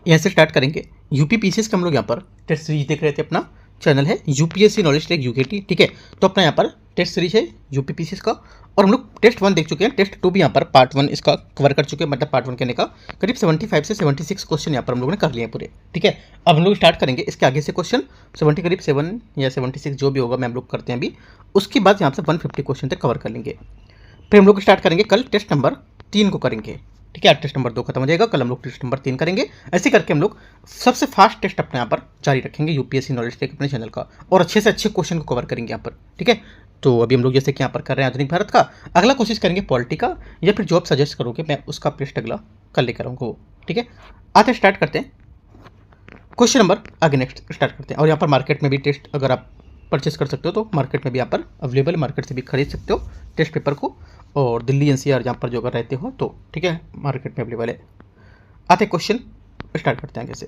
यहाँ से स्टार्ट करेंगे। यूपीपीसीएस का हम लोग यहाँ पर टेस्ट सीरीज देख रहे थे। अपना चैनल है यूपीएससी नॉलेज टेक यूकेटी, ठीक है। तो अपना यहाँ पर टेस्ट सीरीज है यूपीपीसीएस का, और हम लोग टेस्ट 1 देख चुके हैं। टेस्ट 2 भी यहाँ पर पार्ट 1 इसका कवर कर चुके हैं, मतलब पार्ट 1 कहने का करीब 75 से 76 क्वेश्चन यहाँ पर हम लोगों ने कर लिए हैं पूरे, ठीक है। अब हम लोग स्टार्ट करेंगे इसके आगे से क्वेश्चन 70 करीब 7 या 76 जो भी होगा मैं हम लोग करते हैं अभी। उसके बाद यहाँ से 150 क्वेश्चन तक कवर कर लेंगे। फिर हम लोग स्टार्ट करेंगे कल टेस्ट नंबर 3 को करेंगे, ठीक है। आज टेस्ट नंबर 2 खत्म हो जाएगा, कल हम लोग टेस्ट नंबर 3 करेंगे। ऐसे करके हम लोग सबसे फास्ट टेस्ट अपने यहाँ पर जारी रखेंगे यूपीएससी नॉलेज टेक अपने चैनल का, और अच्छे से अच्छे क्वेश्चन को कवर करेंगे यहाँ पर, ठीक है। तो अभी हम लोग जैसे कि यहाँ पर कर रहे हैं आधुनिक भारत का, अगला कोशिश करेंगे पॉलिटी का, या फिर जो आप सजेस्ट करोगे मैं उसका टेस्ट अगला कल लेकर आऊँगा, ठीक है। आते स्टार्ट करते हैं क्वेश्चन नंबर आगे नेक्स्ट स्टार्ट करते हैं। और यहाँ पर मार्केट में भी टेस्ट अगर आप परचेस कर सकते हो तो मार्केट में भी यहाँ पर अवेलेबल, मार्केट से भी खरीद सकते हो टेस्ट पेपर को, और दिल्ली एनसीआर जहाँ पर जो अगर रहते हो तो, ठीक है, मार्केट में अवेलेबल है। आते क्वेश्चन स्टार्ट करते हैं आगे से।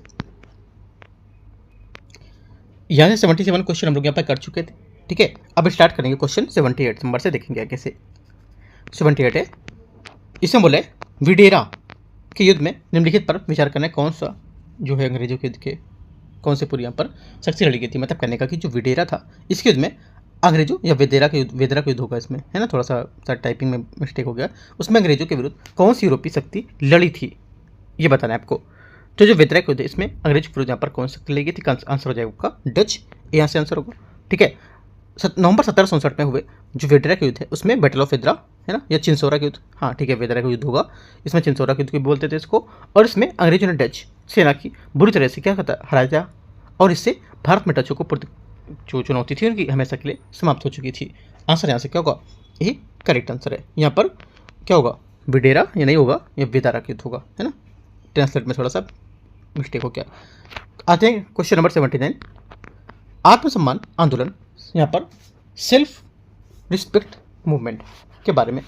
यहाँ से 77 क्वेश्चन हम लोग यहाँ पर कर चुके थे, ठीक है। अब स्टार्ट करेंगे क्वेश्चन 78 नंबर से, देखेंगे आगे से। 78 है, इसमें बोले विडेरा के युद्ध में निम्नलिखित पर विचार करना है, कौन सा जो है अंग्रेजों के युद्ध के कौन से पूरी यहाँ पर शक्ति लड़ी गई थी। मतलब कहने का कि जो विडेरा था इसके युद्ध में अंग्रेजों या वेदेरा का युद्ध होगा इसमें, है ना, थोड़ा सा टाइपिंग में मिस्टेक हो गया। उसमें अंग्रेजों के विरुद्ध कौन सी यूरोपीय शक्ति लड़ी थी ये बताना है आपको। तो जो वेदेरा का युद्ध है इसमें अंग्रेजों के विरुद्ध यहाँ पर कौन सी शक्ति लड़ी गई थी, आंसर हो जाएगा आपका डच, यहाँ से आंसर होगा, ठीक है। नवंबर 1767 में हुए जो वेदेरा का युद्ध है उसमें बैटल ऑफ वेदरा, है ना, या चिंसोरा का युद्ध, हाँ ठीक है, वेदेरा का युद्ध होगा इसमें, चिंसोरा के युद्ध भी बोलते थे इसको। और इसमें अंग्रेजों ने डच सेना की बुरी तरह से क्या हराया, और इससे भारत में डचों को जो चुनौती थी उनकी हमेशा के लिए समाप्त हो चुकी थी। आंसर यहाँ से क्या होगा, यही करेक्ट आंसर है। यहाँ पर क्या होगा, विडेरा या नहीं होगा, या वेदारा का युद्ध होगा, है ना, ट्रांसलेट में थोड़ा सा मिस्टेक हो गया। आते हैं क्वेश्चन नंबर 79, आत्मसम्मान आंदोलन, यहाँ पर सेल्फ रिस्पेक्ट मूवमेंट के बारे में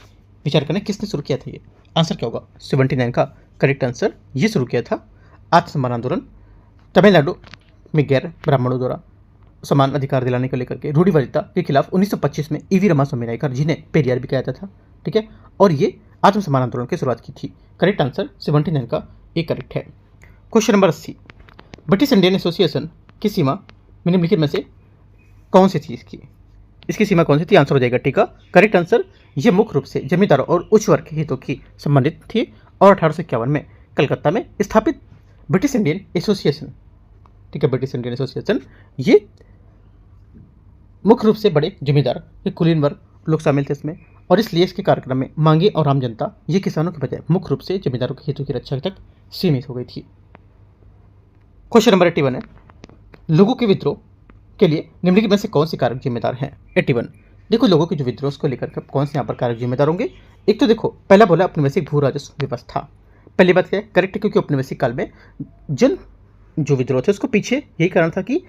विचार करना, किसने शुरू किया था ये। आंसर क्या होगा, 79 का करेक्ट आंसर, ये शुरू किया था आत्मसम्मान आंदोलन तमिलनाडु में गैर ब्राह्मणों द्वारा समान अधिकार दिलाने को लेकर के रूढ़िवादिता के खिलाफ 1925 में ईवी रमास्वामी नायकर, जिन्हें पेरियार भी कहा जाता था, ठीक है, और ये आत्मसम्मान आंदोलन की शुरुआत की थी। करेक्ट आंसर 79 का ये करेक्ट है। Question number 80, British Indian association की सीमा निम्नलिखित में से कौन सी थी, इसकी सीमा कौन सी थी, आंसर हो जाएगा टीका। करेक्ट आंसर, ये मुख्य रूप से जमींदारों और उच्च वर्ग के हितों की संबंधित थी, और 1851 में कलकत्ता में स्थापित ब्रिटिश इंडियन एसोसिएशन, ठीक है, ब्रिटिश इंडियन एसोसिएशन, ये मुख्य रूप से बड़े जमींदार के कुलीन वर्ग लोग शामिल थे इसमें, और इसलिए इसके कार्यक्रम में मांगे और आम जनता ये किसानों के बजाय मुख्य रूप से जमींदारों के हितों की रक्षा तक सीमित हो गई थी। क्वेश्चन नंबर 81 है, लोगों के विद्रोह के लिए निम्नलिखित में से कौन से कारक जिम्मेदार हैं। 81, देखो लोगों के जो विद्रोह को लेकर के कौन से यहाँ पर कारक जिम्मेदार होंगे। एक तो देखो पहला बोला औपनिवेशिक भू राजस्व व्यवस्था, पहली बात क्या है, करेक्ट है, क्योंकि औपनिवेशिक काल में जो विद्रोह थे उसको पीछे यही कारण था कि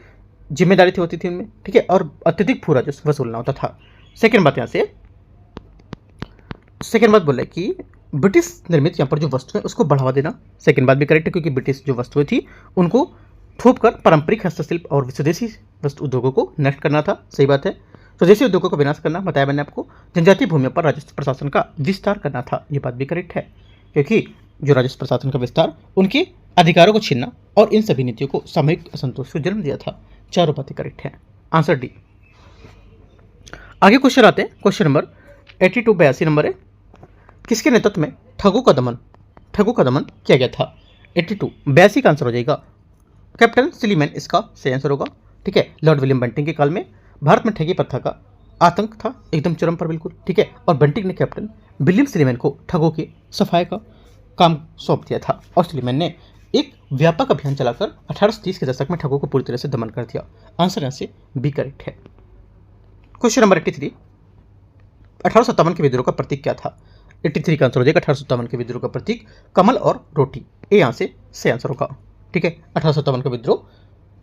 जिम्मेदारी थी होती थी उनमें, ठीक है, और अत्यधिक भू राजस्व वसूलना होता था। सेकेंड बात यहाँ से, सेकेंड बात बोला कि ब्रिटिश निर्मित यहाँ पर जो वस्तुएं उसको बढ़ावा देना, सेकेंड बात भी करेक्ट है, क्योंकि ब्रिटिश जो वस्तुएं थी उनको थोप कर पारंपरिक हस्तशिल्प और स्वदेशी वस्तु उद्योगों को नष्ट करना था, सही बात है। स्वदेशी उद्योगों का विनाश करना, बताया मैंने आपको। जनजातीय भूमियों पर राजस्व प्रशासन का विस्तार करना था, ये बात भी करेक्ट है, क्योंकि जो राजस्व प्रशासन का विस्तार उनके अधिकारों को छीनना और इन सभी नीतियों को सामूहिक असंतोष को जन्म दिया था। चारों बातें करेक्ट हैं, आंसर डी। आगे क्वेश्चन आते हैं, क्वेश्चन नंबर 82 82 नंबर है, किसके नेतृत्व में ठगों का दमन किया गया था। 82 82 का आंसर हो जाएगा कैप्टन सिलीमैन, इसका सही आंसर होगा, ठीक है। लॉर्ड विलियम बंटिंग के काल में भारत में ठगी प्रथा का आतंक था एकदम चरम पर, बिल्कुल, ठीक है, और बंटिंग ने कैप्टन विलियम सिलीमैन को ठगों की सफाई का काम सौंप दिया था, और सिलीमैन ने एक व्यापक अभियान चलाकर 1830 के दशक में ठगों को पूरी तरह से दमन कर दिया। आंसर यहाँ से बी करेक्ट है। क्वेश्चन नंबर 83, 1857 के विद्रोह का प्रतीक क्या था। 83 का आंसर हो जाएगा 1857 के विद्रोह का प्रतीक कमल और रोटी, ए यहाँ से सही आंसर होगा, ठीक है। 1857 का विद्रोह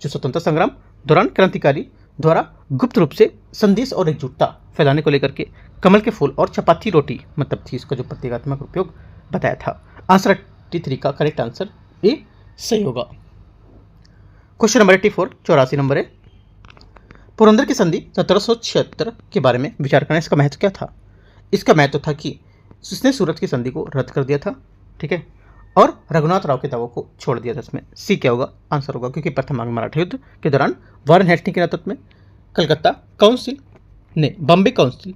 जो स्वतंत्रता संग्राम दौरान क्रांतिकारी द्वारा गुप्त रूप से संदेश और एकजुटता फैलाने को लेकर के कमल के फूल और चपाती रोटी मतलब थी, इसका जो प्रतीकात्मक उपयोग बताया था। आंसर 83 का करेक्ट आंसर ए सही होगा। क्वेश्चन नंबर 84 84 नंबर है, पुरंदर की संधि 1776 के बारे में विचार करना, इसका महत्व क्या था। इसका महत्व था कि इसने सूरत की संधि को रद्द कर दिया था, ठीक है, और रघुनाथ राव के दावों को छोड़ दिया था। इसमें सी क्या होगा आंसर होगा, क्योंकि प्रथम आंग्ल मराठा युद्ध के दौरान वारेन हेस्टिंग के नेतृत्व में कलकत्ता काउंसिल ने बॉम्बे काउंसिल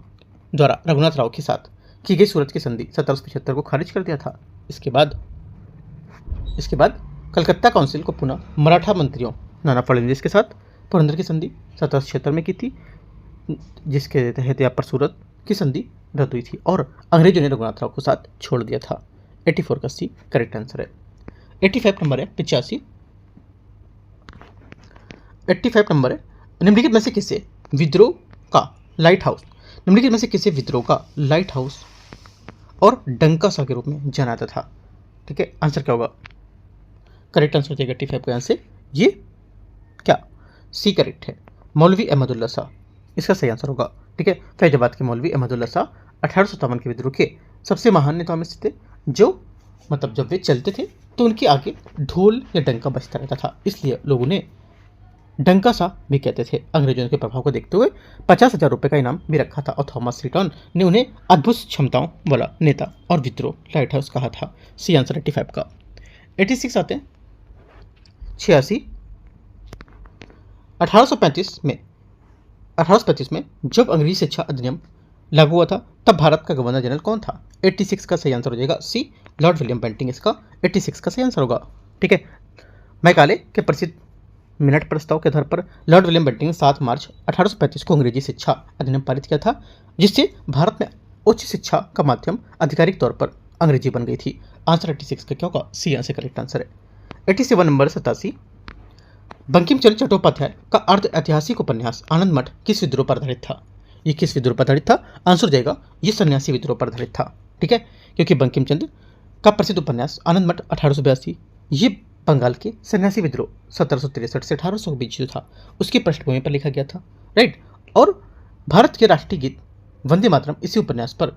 द्वारा रघुनाथ राव के साथ की गई सूरत की संधि 1775 को खारिज कर दिया था। इसके बाद कलकत्ता काउंसिल को पुनः मराठा मंत्रियों नाना फडणवीस के साथ पुरंदर की संधि 1776 में की थी, जिसके तहत यहाँ पर सूरत की संधि रद्द हुई थी और अंग्रेजों ने रघुनाथ राव को साथ छोड़ दिया था। 84 का सी करेक्ट आंसर है। 85 नंबर है 85। 85 नंबर है निम्नलिखित में से किसे विद्रोह का लाइट हाउस, निम्नलिखित में से किसे विद्रोह का लाइट हाउस और डंकासा के रूप में जाना जाता था। ठीक है, आंसर क्या होगा, करेक्ट आंसर हो जाएगा 85 का आंसर ये क्या सी करेक्ट है, मौलवी अहमदुल्ला शाह इसका सही आंसर होगा। ठीक है, फैजाबाद के मौलवी अहमदुल्ला शाह 1857 के विद्रोह के सबसे महान नेताओं में से थे, जो मतलब जब वे चलते थे तो उनके आगे ढोल या डंका बजता रहता था, इसलिए लोग उन्हें डंका सा भी कहते थे। अंग्रेजों के प्रभाव को देखते हुए 50,000 रुपये का इनाम भी रखा था और थॉमस रिटर्न ने उन्हें अद्भुत क्षमताओं वाला नेता और विद्रोह लाइट हाउस कहा था। सी आंसर 85 का। 86 आते हैं 86। 1835 में जब अंग्रेजी शिक्षा अधिनियम लागू हुआ था तब भारत का गवर्नर जनरल कौन था। 86 का सही आंसर हो जाएगा सी लॉर्ड विलियम बेंटिंग इसका 86 का सही आंसर होगा। ठीक है, मैकाले के प्रसिद्ध मिनट प्रस्ताव के आधार पर लॉर्ड विलियम बेंटिंग ने 7 मार्च 1835 को अंग्रेजी शिक्षा अधिनियम पारित किया था, जिससे भारत में उच्च शिक्षा का माध्यम आधिकारिक तौर पर अंग्रेजी बन गई थी। आंसर 86 का क्या होगा, सी आंसर करेक्ट आंसर है। 87 नंबर 87। बंकिम चंद्र चट्टोपाध्याय का अर्ध ऐतिहासिक उपन्यास आनंद मठ किस विद्रोह पर आधारित था। ये किस विद्रोह पर आधारित था, आंसर हो जाएगा ये सन्यासी विद्रोह पर आधारित था। ठीक है, क्योंकि बंकिम चंद्र का प्रसिद्ध उपन्यास आनंद मठ 1882 ये बंगाल के सन्यासी विद्रोह 1763 से 1800 के बीच जो था उसकी पृष्ठभूमि पर लिखा गया था, राइट। और भारत के राष्ट्रीय गीत वंदे मातरम इसी उपन्यास पर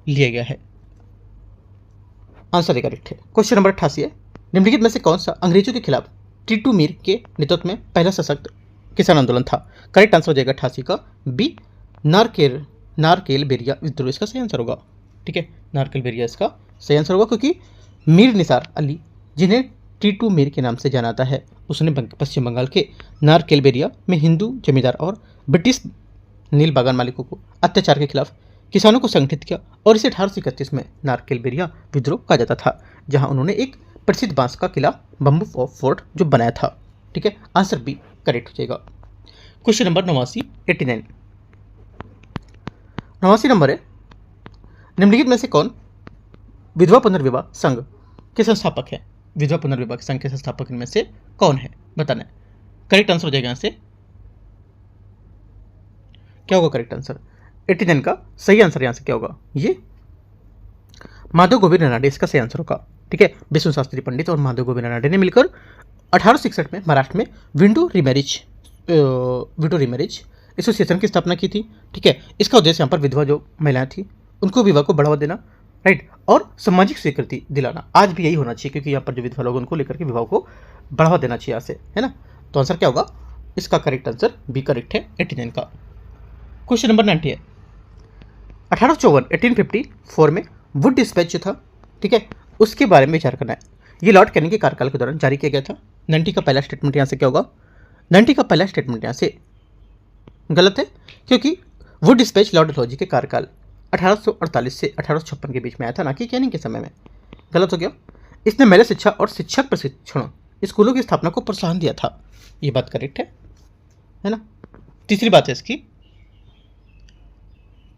लिया गया है। आंसर करेक्ट है। क्वेश्चन नंबर 88 है निम्नलिखित में से कौन सा अंग्रेजों के खिलाफ टीटू मीर के नेतृत्व में पहला सशक्त किसान आंदोलन था। करेक्ट आंसर हो जाएगा 88 का बी नारकेल बेरिया विद्रोह इसका सही आंसर होगा। ठीक है, नारकेल बेरिया इसका सही आंसर होगा, क्योंकि मीर निसार अली जिन्हें टीटू मीर के नाम से जाना जाता है उसने पश्चिम बंगाल के नारकेल बेरिया में हिंदू जमींदार और ब्रिटिश नील बागान मालिकों को अत्याचार के खिलाफ किसानों को संगठित किया और इसे 1831 में नारकेल बेरिया विद्रोह कहा जाता था, जहां उन्होंने एक प्रसिद्ध बांस का किला बम्बू फोर्ट जो बनाया था। ठीक है, आंसर बी करेक्ट हो जाएगा। क्वेश्चन नंबर 89 नंबर है निम्नलिखित में से कौन विधवा पुनर्विवाह संघ के संस्थापक है। विधवा पुनर्विवाह संघ के संस्थापक इनमें से कौन है बताना है। करेक्ट आंसर हो जाएगा यहाँ से क्या होगा, करेक्ट आंसर 89 का सही आंसर यहाँ से क्या होगा, ये माधव गोविंद रनाडे इसका सही आंसर होगा। ठीक है, विष्णु शास्त्री पंडित और माधव गोविंद रनाडे ने मिलकर 1866 में महाराष्ट्र में विडो रिमैरिज एसोसिएशन की स्थापना की थी। ठीक है, इसका उद्देश्य यहाँ पर विधवा जो महिलाएं थी उनको विवाह को बढ़ावा देना, राइट, और सामाजिक स्वीकृति दिलाना। आज भी यही होना चाहिए, क्योंकि यहाँ पर जो विधवा लोग उनको लेकर के विवाह को बढ़ावा देना चाहिए यहाँ से, है ना। तो आंसर क्या होगा, इसका करेक्ट आंसर बी करेक्ट है 89 का। क्वेश्चन नंबर 90 है 1854 में वुड डिस्पैच जो था, ठीक है, उसके बारे में विचार करना है। ये लॉर्ड कैनिंग के कार्यकाल के दौरान जारी किया गया था। 90 का पहला स्टेटमेंट यहाँ से क्या होगा, 90 का पहला स्टेटमेंट यहाँ से गलत है, क्योंकि वुड डिस्पैच लॉर्ड डलहौजी के कार्यकाल 1848 से 1856 के बीच में आया था, ना कि कैनिंग के समय में। गलत हो गया। इसने महिला शिक्षा और शिक्षक प्रशिक्षण स्कूलों की स्थापना को प्रोत्साहन दिया था। ये बात करेक्ट है ना। तीसरी बात है इसकी,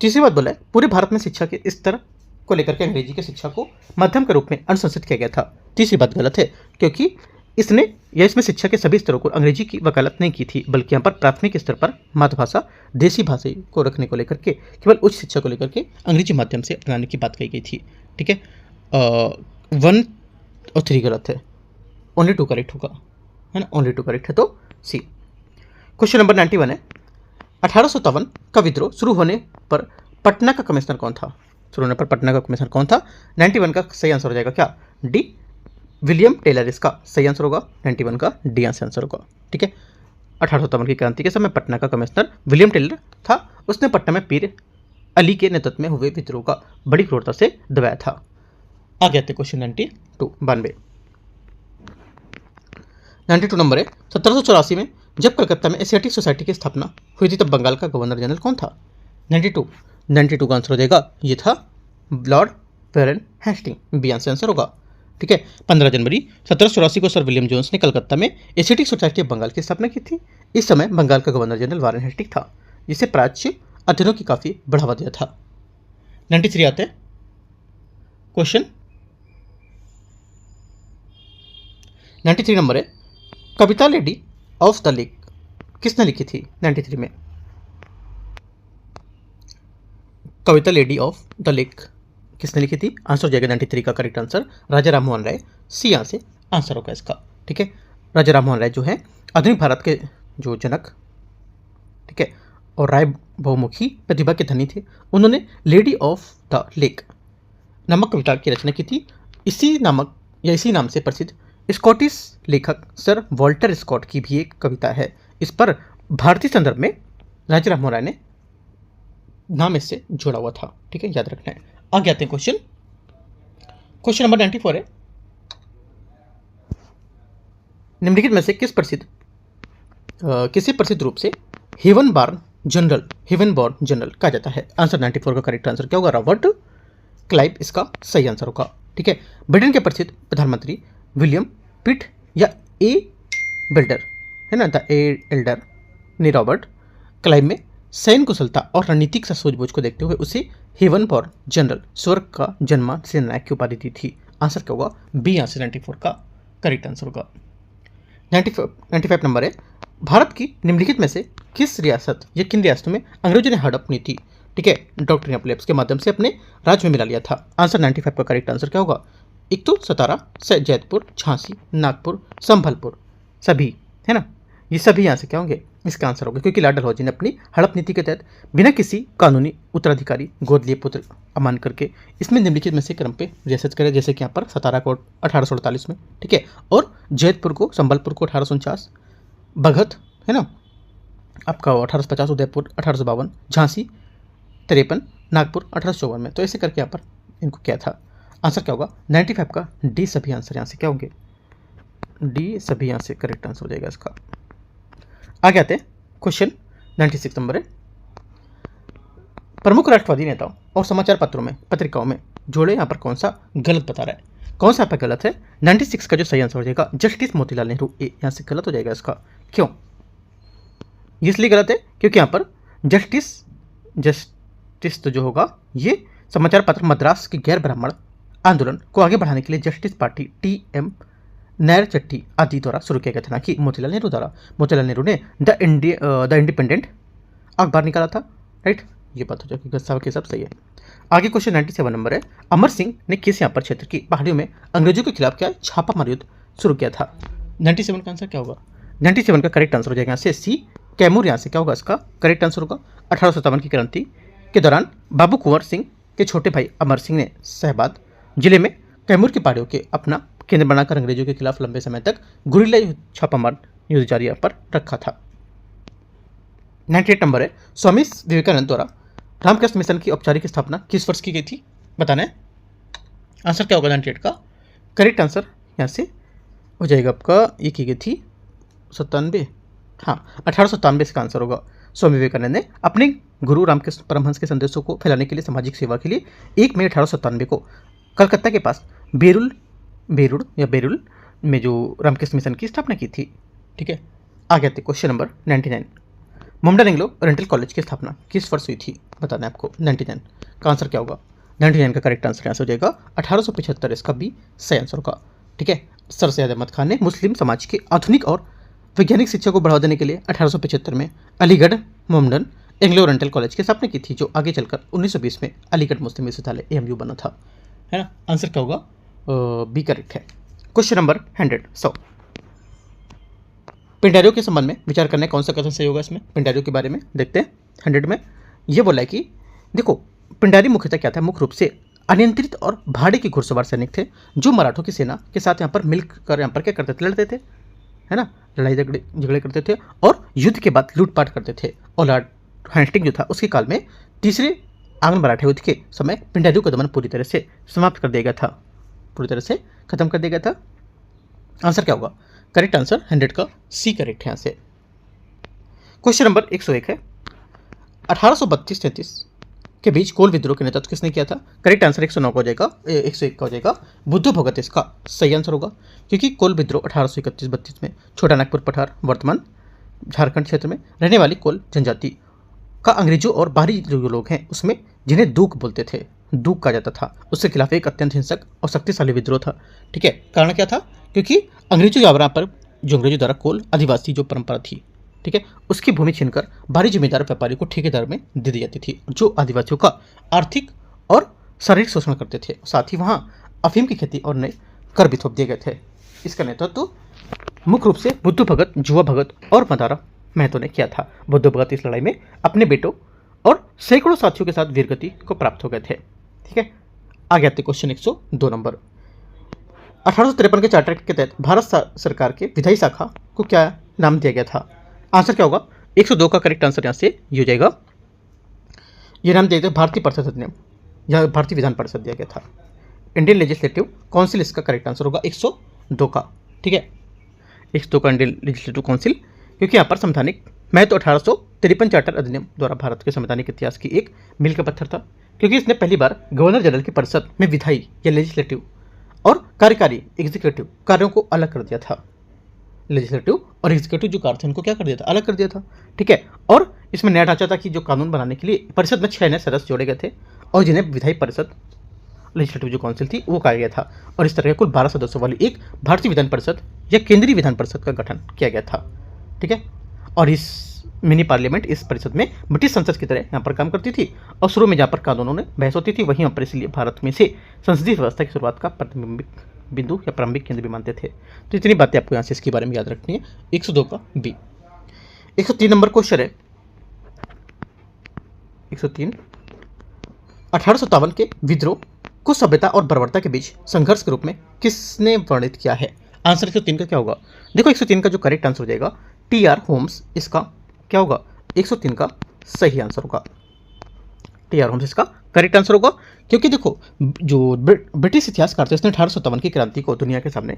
तीसरी बात बोला है पूरे भारत में शिक्षा के स्तर को लेकर के अंग्रेजी की शिक्षा को माध्यम के रूप में अनुशंसित किया गया था। तीसरी बात गलत है, क्योंकि इसमें शिक्षा के सभी स्तरों को अंग्रेजी की वकालत नहीं की थी, बल्कि यहाँ पर प्राथमिक स्तर पर मातृभाषा देसी भाषा को रखने को लेकर के केवल उच्च शिक्षा को लेकर के अंग्रेजी माध्यम से अपनाने की बात कही गई थी। ठीक है, 1 और 3 गलत है, ओनली 2 करेक्ट होगा, है ना, ओनली 2 करेक्ट है तो सी। क्वेश्चन नंबर 91 है 1857 का विद्रोह शुरू होने पर पटना का कमिश्नर कौन था। शुरू होने पर पटना का कमिश्नर कौन था। 91 का सही आंसर हो जाएगा क्या, डी विलियम टेलर इसका सही आंसर होगा। 91 का डी आंसर होगा। ठीक है, 1857 की क्रांति के समय पटना का कमिश्नर विलियम टेलर था। उसने पटना में पीर अली के नेतृत्व में हुए विद्रोह का बड़ी क्रूरता से दबाया था। आगे आते क्वेश्चन 92 नंबर है 1784 में जब कलकत्ता में एशियाटिक सोसाइटी की स्थापना हुई थी तब बंगाल का गवर्नर जनरल कौन था? 92 का आंसर हो जाएगा, ये था Lord Warren Hastings. B answer होगा। ठीक है, 15 जनवरी 1784 को सर विलियम जोन्स ने कलकत्ता में एशियाटिक सोसाइटी ऑफ बंगाल की स्थापना की थी। इस समय बंगाल का गवर्नर जनरल वारेन हेस्टिंग था, जिसे प्राच्य अध्ययनों की काफी बढ़ावा दिया था। 93 आते हैं क्वेश्चन 93 नंबर है कविता लेडी ऑफ द लेक किसने लिखी थी? 93 में कविता लेडी ऑफ द लेक किसने लिखी थी? आंसर हो जाएगा 93 का करेक्ट आंसर राजा राम मोहन राय। सी यहाँ से आंसर होगा इसका। ठीक है, राजा राम मोहन राय जो है आधुनिक भारत के जो जनक, ठीक है, और राय बहुमुखी प्रतिभा के धनी थे। उन्होंने लेडी ऑफ द लेक नामक कविता की रचना की थी। इसी नाम से प्रसिद्ध स्कॉटिश लेखक सर वॉल्टर स्कॉट की भी एक कविता है। इस पर भारतीय संदर्भ में राजा राम मोहन राय ने नाम इससे जोड़ा हुआ था। ठीक है, याद रखना है। आगे आते हैं क्वेश्चन नंबर 94 है निम्नलिखित में से किसी प्रसिद्ध रूप से हेवन बॉर्न जनरल कहा जाता है? आंसर 94 का करेक्ट आंसर क्या होगा? रॉबर्ट क्लाइव इसका सही आंसर होगा। ठीक है, ब्रिटेन के प्रसिद्ध प्रधानमंत्री विलियम पिट या ए बिल्डर है ना, द एल्डर ने रॉबर्ट क्लाइव में सैन्य कुशलता और रणनीतिक सूझबूझ को देखते हुए उसे हेवन बॉर्न जनरल स्वर्ग का जन्मा सेनानायक की उपाधि दी थी। आंसर क्या होगा? बी आंसर 94 का करेक्ट आंसर होगा। 95 नंबर है भारत की निम्नलिखित में से किस रियासत या किन रियासतों में अंग्रेजों ने हड़प नीति, ठीक है, डॉक्ट्रिन ऑफ लैप्स के माध्यम से अपने राज्य में मिला लिया था? आंसर 95 का करेक्ट आंसर क्या होगा? एक तो सतारा, जैतपुर, झांसी, नागपुर, संभलपुर, सभी है ना, ये सभी यहाँ से क्या होंगे? इसका आंसर होगा, क्योंकि लाडल हौजी ने अपनी हड़प नीति के तहत बिना किसी कानूनी उत्तराधिकारी गोद लिए पुत्र अमान करके इसमें निम्नलिखित में से क्रम पे रियासत करे, जैसे कि यहाँ पर सतारा को 1848 में, ठीक है, और जैतपुर को, संबलपुर को 1849, भगत है ना आपका 1850, उदयपुर 1852, झांसी 53, नागपुर 1854 में। तो ऐसे करके यहाँ पर इनको क्या था? आंसर क्या होगा? 95 का डी सभी आंसर यहाँ से क्या होंगे? डी सभी यहाँ से करेक्ट आंसर हो जाएगा इसका। आगे आते हैं क्वेश्चन 96 नंबर है प्रमुख राष्ट्रवादी नेताओं और समाचार पत्रों में पत्रिकाओं में जोड़े यहाँ पर कौन सा गलत बता रहा है? कौन सा यहाँ पर गलत है? 96 का जो सही आंसर हो जाएगा जस्टिस मोतीलाल नेहरू, ए यहाँ से गलत हो जाएगा इसका। क्यों? इसलिए गलत है क्योंकि यहाँ पर जस्टिस तो जो होगा ये समाचार पत्र मद्रास के गैर ब्राह्मण आंदोलन को आगे बढ़ाने के लिए जस्टिस पार्टी टी.एम. नायर चट्टी आदि द्वारा शुरू किया गया था, ना कि मोतीलाल नेहरू द्वारा। मोतीलाल नेहरू ने द इंडिपेंडेंट अखबार निकाला था, राइट, ये बात हो जाएगी, सब के सब सही है। आगे क्वेश्चन 97 नंबर है अमर सिंह ने किस यहाँ पर क्षेत्र की पहाड़ियों में अंग्रेजों के खिलाफ क्या छापामार युद्ध शुरू किया था? 97 का आंसर क्या होगा? 97 का करेक्ट आंसर हो जाएगा यहाँ से सी कैमूर, यहाँ से क्या होगा इसका करेक्ट आंसर होगा। 1857 की क्रांति के दौरान बाबू कुंवर सिंह के छोटे भाई अमर सिंह ने शहबाद जिले में कैमूर की पहाड़ियों के अपना केंद्र बनाकर अंग्रेजों के खिलाफ लंबे समय तक गुरिल्ला छापामार युद्ध जारी पर रखा था। 98 नंबर है स्वामी विवेकानंद द्वारा रामकृष्ण मिशन की औपचारिक स्थापना किस वर्ष की गई थी? बताना है। आंसर क्या होगा? 98 का करेक्ट आंसर यहाँ से हो जाएगा आपका, ये की गई थी 97, हाँ 1897 इसका आंसर होगा। स्वामी विवेकानंद ने अपने गुरु रामकृष्ण परमहंस के संदेशों को फैलाने के लिए सामाजिक सेवा के लिए 1 मई 1897 को कलकत्ता के पास बेरुल में जो रामकृष्ण मिशन की स्थापना की थी। ठीक है, आगे आते question number 99 Mumbai Anglo oriental college की स्थापना किस वर्ष हुई थी? बताना है आपको। 99 का आंसर क्या होगा? 99 का करेक्ट आंसर यहाँ से हो जाएगा 1875, इसका भी सही आंसर होगा। ठीक है, सर सैयद अहमद खान ने मुस्लिम समाज के आधुनिक और वैज्ञानिक शिक्षा को बढ़ावा देने के लिए 1875 में Aligarh Mohammedan Anglo oriental college की स्थापना की थी, जो आगे चलकर 1920 में अलीगढ़ मुस्लिम विश्वविद्यालय AMU बना था, है ना। आंसर क्या होगा? बी करेक्ट है। क्वेश्चन नंबर 100 पिंडारियों के संबंध में विचार करने कौन सा कथन सही होगा? इसमें पिंडारियों के बारे में देखते हैं। 100 में ये बोला है कि देखो पिंडारी मुख्यतः क्या था? मुख्य रूप से अनियंत्रित और भाड़े की घुड़सवार सैनिक थे जो मराठों की सेना के साथ यहाँ पर मिलकर यहाँ पर क्या करते थे? लड़ते थे, है ना, लड़ाई झगड़े करते थे और युद्ध के बाद लूटपाट करते थे। और लॉर्ड हेस्टिंग जो था उसके काल में तीसरे आंग्ल मराठा युद्ध के समय पिंडारियों का दमन पूरी तरह से समाप्त कर दिया गया था। पूरी तरह से खत्म कर दिया गया था। आंसर क्या होगा? करेक्ट आंसर 100 का सी करेक्ट है यहाँ से। क्वेश्चन नंबर 101 है, 1832-33 के बीच कोल विद्रोह के नेतृत्व किसने किया था? करेक्ट आंसर 109 का हो जाएगा, 101 का हो जाएगा, बुद्ध भगत इसका सही आंसर होगा, क्योंकि कोल विद्रोह 1831-32 में छोटा नागपुर पठार वर्तमान झारखंड क्षेत्र में रहने वाली कोल जनजाति का अंग्रेजों और बाहरी जो लोग हैं उसमें जिन्हें दूक बोलते थे, दूक कहा जाता था, उसके खिलाफ एक अत्यंत हिंसक और शक्तिशाली विद्रोह था। ठीक है, कारण क्या था? क्योंकि अंग्रेजों द्वारा पर जो अंग्रेजों द्वारा कोल आदिवासी जो परंपरा थी, ठीक है, उसकी भूमि छीनकर बाहरी जमींदार व्यापारी को ठेकेदार में दे दी जाती थी, जो आदिवासियों का आर्थिक और शारीरिक शोषण करते थे। साथ ही वहाँ अफीम की खेती और नए कर भी थोप दिए गए थे। इसका नेतृत्व मुख्य रूप से बुद्ध भगत, जुआ भगत और मदारा महतो ने किया था। बुद्ध भगत इस लड़ाई में अपने बेटों और सैकड़ों साथियों के साथ वीरगति को प्राप्त हो गए थे। ठीक है, आगे आते क्वेश्चन 102 नंबर। 1853 के चार्टर के तहत भारत सरकार के विधायी शाखा को क्या नाम दिया गया था? आंसर क्या होगा? 102 का करेक्ट आंसर यहाँ से ये हो जाएगा, ये नाम दिया गया भारतीय परिषद अधिनियम या भारतीय विधान परिषद दिया गया था। इंडियन लेजिस्लेटिव काउंसिल इसका करेक्ट आंसर होगा 102 का। ठीक है, 102 का इंडियन लेजिस्लेटिव काउंसिल, क्योंकि यहाँ पर संवैधानिक महत्व 1853 चार्टर अधिनियम द्वारा भारत के संवैधानिक इतिहास की एक मील का पत्थर था, क्योंकि इसने पहली बार गवर्नर जनरल की परिषद में विधायी या लेजिस्लेटिव और कार्यकारी एग्जीक्यूटिव कार्यों को अलग कर दिया था। लेजिस्लेटिव और एग्जीक्यूटिव जो कार्य थे उनको क्या कर दिया था? अलग कर दिया था। ठीक है, और इसमें नया ढांचा था कि जो कानून बनाने के लिए परिषद में 6 नए सदस्य जोड़े गए थे और जिन्हें विधायी परिषद लेजिस्लेटिव जो काउंसिल थी वो कहा गया था, और इस तरह कुल 12 सदस्यों वाली एक भारतीय विधान परिषद या केंद्रीय विधान परिषद का गठन किया गया था। ठीक है, और इस मिनी पार्लियामेंट इस परिषद में ब्रिटिश संसद की तरह यहाँ पर काम करती थी, और शुरू में जहाँ पर कानूनों में बहस होती थी वहीं पर इसलिए भारत में से संसदीय व्यवस्था की शुरुआत का प्रतिबिंबिक बिंदु या प्रारंभिक केंद्र भी मानते थे। तो इतनी बातें आपको यहाँ से इसके बारे में याद रखनी है। 102 का बी। 103 नंबर क्वेश्चन है, 103, 1857 के विद्रोह को सभ्यता और बर्बरता के बीच संघर्ष के रूप में किसने वर्णित किया है? आंसर 103 का क्या होगा? देखो 103 का जो करेक्ट आंसर हो जाएगा टी.आर. होम्स, इसका क्या होगा? 103 का सही आंसर होगा, टी.आर. होम्स इसका करेक्ट आंसर होगा, क्योंकि देखो जो ब्रिटिश इतिहासकार थे उसने 1857 की क्रांति को दुनिया के सामने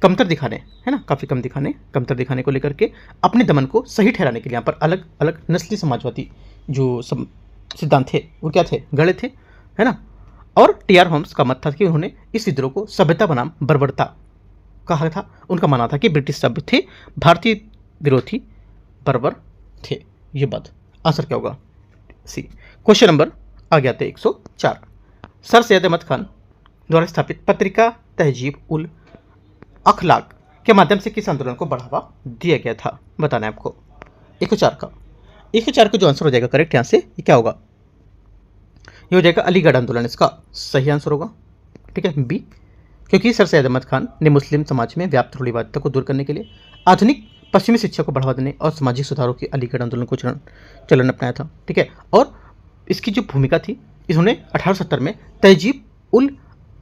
कमतर दिखाने, है ना, काफ़ी कमतर दिखाने को लेकर के अपने दमन को सही ठहराने के लिए यहाँ पर अलग अलग नस्ली समाजवादी जो सिद्धांत थे वो क्या थे? गढ़े थे, है ना। और टी.आर. होम्स का मत था कि उन्होंने इस विद्रोह को सभ्यता बनाम बर्बरता कहा था। उनका मानना था कि ब्रिटिश सभ्य थे, भारतीय विरोधी बर्बर थे। ये बात आंसर क्या होगा? सी। क्वेश्चन नंबर आगे आते 104। सर सैयद अहमद खान द्वारा स्थापित पत्रिका तहजीब उल अखलाक के माध्यम से किस आंदोलन को बढ़ावा दिया गया था? बताना है आपको। 104 का 104 का जो आंसर हो जाएगा करेक्ट यहाँ से ये क्या होगा? ये हो जाएगा अलीगढ़ आंदोलन, इसका सही आंसर होगा। ठीक है, बी, क्योंकि सर सैयद अहमद खान ने मुस्लिम समाज में व्याप्त रूढ़िवादिता को दूर करने के लिए आधुनिक पश्चिमी शिक्षा को बढ़ावा देने और सामाजिक सुधारों के अलीगढ़ आंदोलन को चलन अपनाया था। ठीक है, और इसकी जो भूमिका थी इन्होंने 1870 में तहजीब उल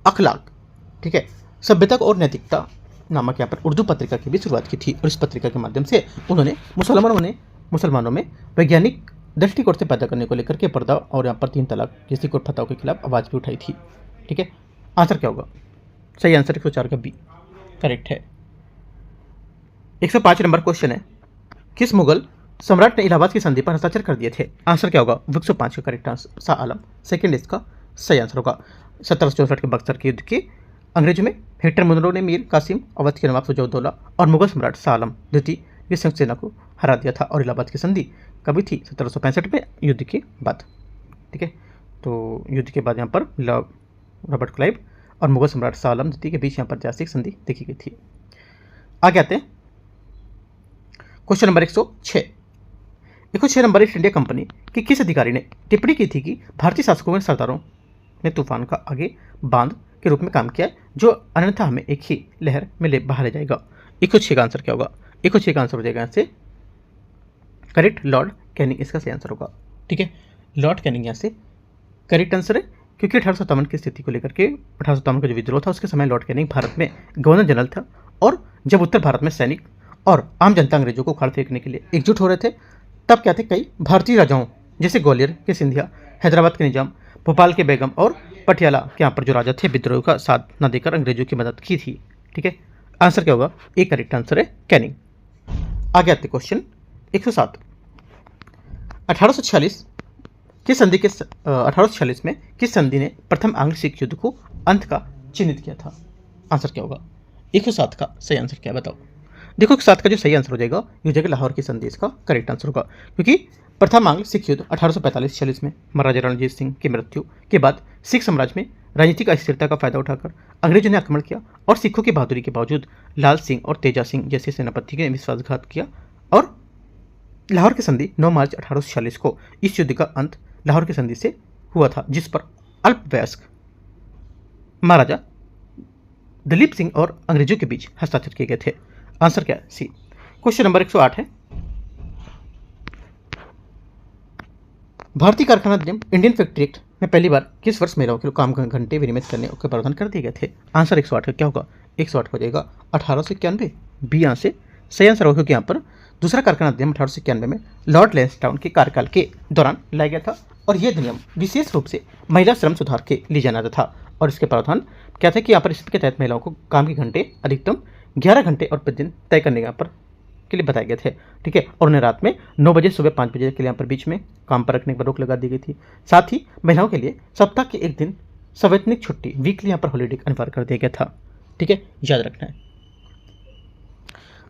अखलाक, ठीक है, सभ्यता और नैतिकता नामक यहाँ पर उर्दू पत्रिका की भी शुरुआत की थी, और इस पत्रिका के माध्यम से उन्होंने मुसलमानों में वैज्ञानिक दृष्टिकोण से पैदा करने को लेकर के पर्दा और यहाँ पर 3 तलाक जैसी कुप्रथाओं के खिलाफ आवाज़ भी उठाई थी। ठीक है, आंसर क्या होगा? सही आंसर 104 का बी करेक्ट है। 105 नंबर क्वेश्चन है, किस मुगल सम्राट ने इलाहाबाद की संधि पर हस्ताक्षर कर दिए थे? आंसर क्या होगा? 105 का correct answer Shah Alam, second इसका सही आंसर होगा। 1764 के बक्सर के युद्ध के अंग्रेजों में हेक्टर मुनरो ने मीर कासिम, अवध के नवाब सुजाउद्दौला और मुगल सम्राट शाह आलम द्वितीय की संयुक्त सेना को हरा दिया था, और इलाहाबाद की संधि कभी थी? 1765 में युद्ध के बाद। ठीक है, तो युद्ध के बाद यहाँ पर रॉबर्ट क्लाइव और मुगल सम्राट शाह आलम द्वितीय के बीच यहाँ पर ऐतिहासिक संधि देखी गई थी। आगे आते हैं question number 106। 106 number, East India company के किस अधिकारी ने टिप्पणी की थी कि भारतीय शासकों के सरदारों ने तूफान का आगे बांध के रूप में काम किया, जो अन्यथा हमें एक ही लहर में बाहर ले जाएगा? 106 का आंसर क्या होगा? 106 का आंसर हो जाएगा यहाँ से करेक्ट लॉर्ड कैनिंग, इसका सही आंसर होगा। ठीक है, लॉर्ड कैनिंग यहाँ से करेक्ट आंसर है, क्योंकि 1857 की स्थिति को लेकर के 1857 का जो विद्रोह था उसके समय लॉर्ड कैनिंग भारत में गवर्नर जनरल था, और जब उत्तर भारत में सैनिक और आम जनता अंग्रेजों को उखाड़ फेंकने के लिए एकजुट हो रहे थे, तब क्या थे कई भारतीय राजाओं जैसे ग्वालियर के सिंधिया, हैदराबाद के निजाम, भोपाल के बेगम और पटियाला के यहाँ पर जो राजा थे विद्रोह का साथ न देकर अंग्रेजों की मदद की थी। ठीक है, आंसर क्या होगा? एक करेक्ट आंसर है कैनिंग। आगे आते क्वेश्चन 107। 1846 किस संधि के 1846 में किस संधि ने प्रथम आंग्ल सिख युद्ध को अंत का चिन्हित किया था? आंसर क्या होगा? 107 का सही आंसर क्या है बताओ? देखो 107 का जो सही आंसर हो जाएगा ये हो जाएगा लाहौर की संधि, इसका करेक्ट आंसर होगा, क्योंकि प्रथम आंग्ल सिख युद्ध 1845-46 में महाराजा रणजीत सिंह की मृत्यु के बाद सिख साम्राज्य में राजनीतिक अस्थिरता का फायदा उठाकर अंग्रेजों ने आक्रमण किया और सिखों की बहादुरी के बावजूद लाल सिंह और तेजा सिंह जैसे सेनापति ने विश्वासघात किया और लाहौर की संधि 9 मार्च 1846 को इस युद्ध का अंत लाहौर की संधि से हुआ था, जिस पर अल्पवयस्क महाराजा दलीप सिंह और अंग्रेजों के बीच हस्ताक्षर किए गए थे। आंसर क्या है? सी। क्वेश्चन नंबर 108 है, भारतीय कारखाना अधिनियम इंडियन फैक्ट्री एक्ट में पहली बार किस वर्ष महिलाओं के काम घंटे विनियमित करने के प्रावधान कर दिए गए थे? आंसर 108 का क्या होगा? 108 हो जाएगा 1891। बी यहाँ से सही आंसर होगा, क्योंकि यहाँ पर दूसरा कारखाना अधिनियम 1891 में लॉर्ड लैंसडाउन के कार्यकाल के दौरान लाया गया था और यह अधिनियम विशेष रूप से महिला श्रम सुधार के लिए जाना जाता था और इसके प्रावधान क्या था कि यहाँ पर इसके तहत महिलाओं को काम के घंटे अधिकतम 11 घंटे और प्रतिदिन तय करने यहाँ पर के लिए बताए गए थे। ठीक है, और उन्हें रात में 9 बजे सुबह 5 बजे के लिए यहाँ पर बीच में काम पर रखने पर रोक लगा दी गई थी। साथ ही महिलाओं के लिए सप्ताह के एक दिन संवैतनिक छुट्टी वीकली यहाँ पर हॉलीडे अनिवार्य कर दिया गया था। ठीक है, याद रखना है।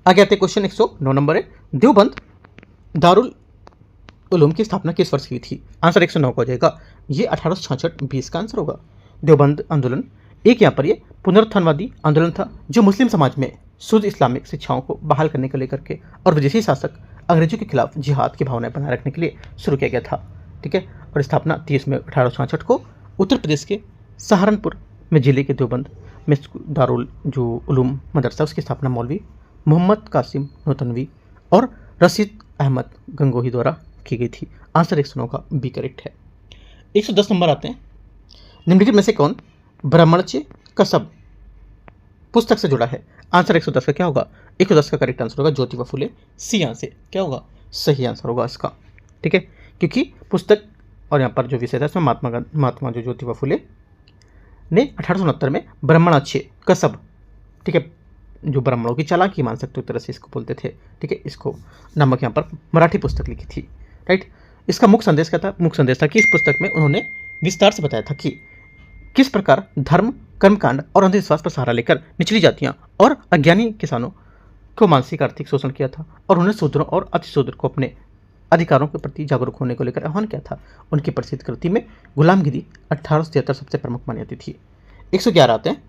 आगे आते क्वेश्चन 109 नंबर है, देवबंद दारुल उलूम की स्थापना किस वर्ष की थी? आंसर 109 का हो जाएगा, ये 1866 20 का आंसर होगा। देवबंद आंदोलन एक यहाँ पर ये पुनरुत्थानवादी आंदोलन था जो मुस्लिम समाज में शुद्ध इस्लामिक शिक्षाओं को बहाल करने को लेकर के और विदेशी शासक अंग्रेजों के खिलाफ जिहाद की भावनाएं बनाए रखने के लिए शुरू किया गया था। ठीक है, और स्थापना 30 मई 1866 को उत्तर प्रदेश के सहारनपुर में जिले के देवबंद में दारुल जो उलूम मदरसा उसकी स्थापना मौलवी मोहम्मद कासिम नोतनवी और रशीद अहमद गंगोही द्वारा की गई थी। आंसर 109 का बी करेक्ट है। 110 नंबर आते हैं, निम्नलिखित में से कौन ब्राह्मणच्य कसब पुस्तक से जुड़ा है? आंसर 110 का क्या होगा? 110 का करेक्ट आंसर होगा ज्योतिबा फुले। सी यहाँ से क्या होगा? सही आंसर होगा इसका। ठीक है, क्योंकि पुस्तक और यहाँ पर जो विषय था इसमें महात्मा जो ज्योतिबा फुले ने 1869 में ब्राह्मणाच्य कसब, ठीक है, जो ब्राह्मणों की चालाकी मान सकते हो एक तरह से इसको बोलते थे। ठीक है, इसको नामक यहाँ पर मराठी पुस्तक लिखी थी। राइट, इसका मुख्य संदेश क्या था? मुख्य संदेश था कि इस पुस्तक में उन्होंने विस्तार से बताया था कि किस प्रकार धर्म, कर्मकांड और अंधविश्वास पर सहारा लेकर निचली जातियां और अज्ञानी किसानों को मानसिक आर्थिक शोषण किया था और उन्हें शूद्रों और अतिशूद्र को अपने अधिकारों के प्रति जागरूक होने को लेकर आह्वान किया था। उनकी प्रसिद्ध कृति में गुलामगिरी 1873 सबसे प्रमुख मानी जाती थी। 111 आते हैं,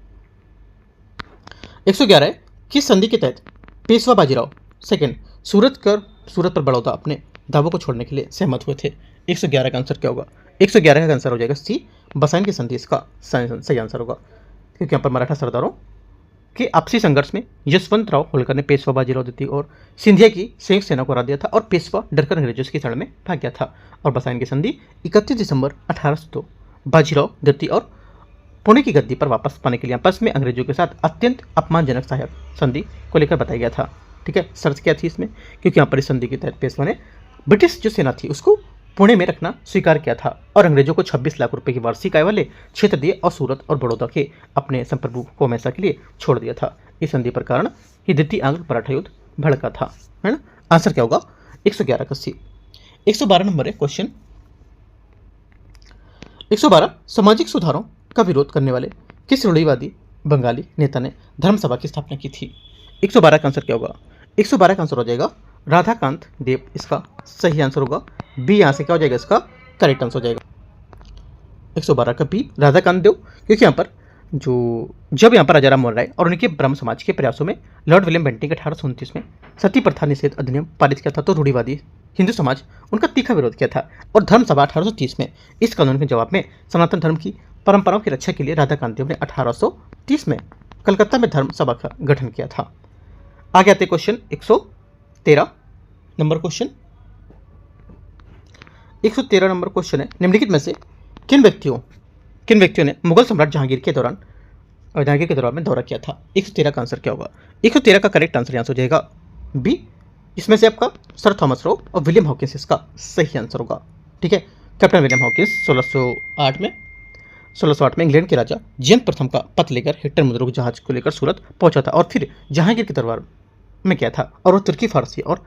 111 है, किस संधि के तहत पेशवा बाजीराव सेकंड सूरत पर बड़ौदा अपने दावों को छोड़ने के लिए सहमत हुए थे? 111 का आंसर क्या होगा? 111 का आंसर हो जाएगा सी, बसाइन की संधि इसका सही आंसर होगा, क्योंकि यहाँ पर मराठा सरदारों के आपसी संघर्ष में यशवंतराव होलकर ने पेशवा बाजीराव द्वितीय और सिंधिया की संयुक्त सेना को हरा दिया था और पेशवा डरकर अंग्रेजों की शरण में भाग गया था और बसाइन की संधि 31 दिसंबर 1802 बाजीराव द्वितीय और पुणे की गद्दी पर वापस पाने के लिए आपस में अंग्रेजों के साथ अत्यंत अपमानजनक सहायक संधि को लेकर बताया गया था। ठीक है, शर्त क्या थी इसमें? क्योंकि यहाँ पर इस संधि के तहत पेशवा ने ब्रिटिश जो सेना थी उसको पुणे में रखना स्वीकार किया था और अंग्रेजों को 26 लाख रुपए की वार्षिक आय वाले क्षेत्र दिए और सूरत और बड़ौदा के अपने संप्रभु को हमेशा के लिए छोड़ दिया था। इस संधि पर कारण ही द्वितीय आंग्ल मराठा युद्ध भड़का था, है ना? आंसर क्या होगा? 111 का सी। 112 नंबर है क्वेश्चन 112, सामाजिक सुधारों का विरोध करने वाले किस रूढ़िवादी बंगाली नेता ने धर्मसभा की स्थापना की थी? 112 का आंसर क्या होगा? 112 का आंसर हो जाएगा राधाकांत देव, इसका सही आंसर होगा। बी यहाँ से क्या हो जाएगा? इसका करेक्ट आंसर हो जाएगा 112 का बी, राधाकांत देव, क्योंकि यहाँ पर जब यहाँ पर राजाराम मोहन राय और उनके ब्रह्म समाज के प्रयासों में लॉर्ड विलियम बेंटिंग 1829 में सती प्रथा निषेध अधिनियम पारित किया था तो रूढ़िवादी हिंदू समाज उनका तीखा विरोध किया था और धर्मसभा 1830 में इस कानून के जवाब में सनातन धर्म की परंपराओं की रक्षा के लिए राधाकांत देव ने 1830 में कलकत्ता में धर्म सभा का गठन किया था। आगे आते question 113 number question 113 number question है, निम्नलिखित में से किन व्यक्तियों ने मुगल सम्राट जहांगीर के दौरान में दौरा किया था? 113 का आंसर क्या होगा? 113 का करेक्ट आंसर यहाँ से हो जाएगा बी, इसमें से आपका सर थॉमस रो और विलियम हॉकिंस इसका सही आंसर होगा। ठीक है, कैप्टन विलियम हॉकिंस 1608 में इंग्लैंड के राजा जेम्स प्रथम का पत्र लेकर हिट्टर मुद्रक जहाज को लेकर सूरत पहुंचा था और फिर जहांगीर की दरबार में गया था और वो तुर्की, फारसी और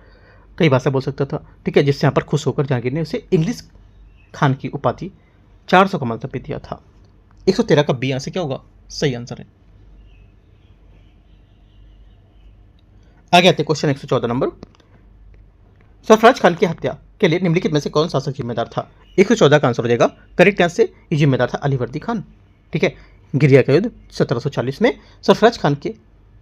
कई भाषा बोल सकता था। ठीक है, जिससे यहाँ पर खुश होकर जहांगीर ने उसे इंग्लिश खान की उपाधि 400 का मनसब भी दिया था। 113 का बी यहाँ से क्या होगा? सही आंसर है। आगे आते क्वेश्चन 114 नंबर। सरफराज खान की हत्या के लिए निम्नलिखित में से कौन शासक जिम्मेदार था? 114 का आंसर हो जाएगा करेक्ट आंसर से ये जिम्मेदार था अलीवर्दी खान। ठीक है, गिरिया का युद्ध 1740 में सरफराज खान के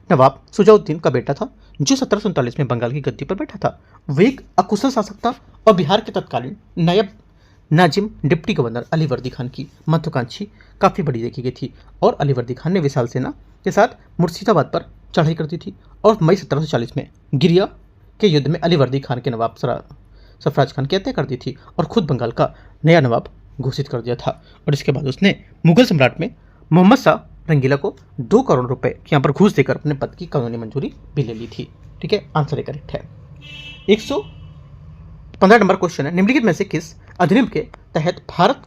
नवाब सुजाउद्दीन का बेटा था जो 1739 में बंगाल की गद्दी पर बैठा था। वह एक अकुशल शासक था और बिहार के तत्कालीन नायब नाजिम डिप्टी गवर्नर अलीवर्दी खान की महत्वाकांक्षी काफ़ी बड़ी देखी गई थी और अलीवर्दी खान ने विशाल सेना के साथ मुर्शिदाबाद पर चढ़ाई कर दी थी और मई 1740 में गिरिया के युद्ध में अलीवर्दी खान के नवाब सरफराज खान की हत्या कर दी थी और खुद बंगाल का नया नवाब घोषित कर दिया था। और इसके बाद उसने मुगल सम्राट में मोहम्मद शाह रंगीला को 2 करोड़ रुपए की यहाँ पर घूस देकर अपने पद की कानूनी मंजूरी भी ले ली थी। ठीक है, आंसर करेक्ट है। 115 नंबर क्वेश्चन है, निम्नलिखित में से किस अधिनियम के तहत भारत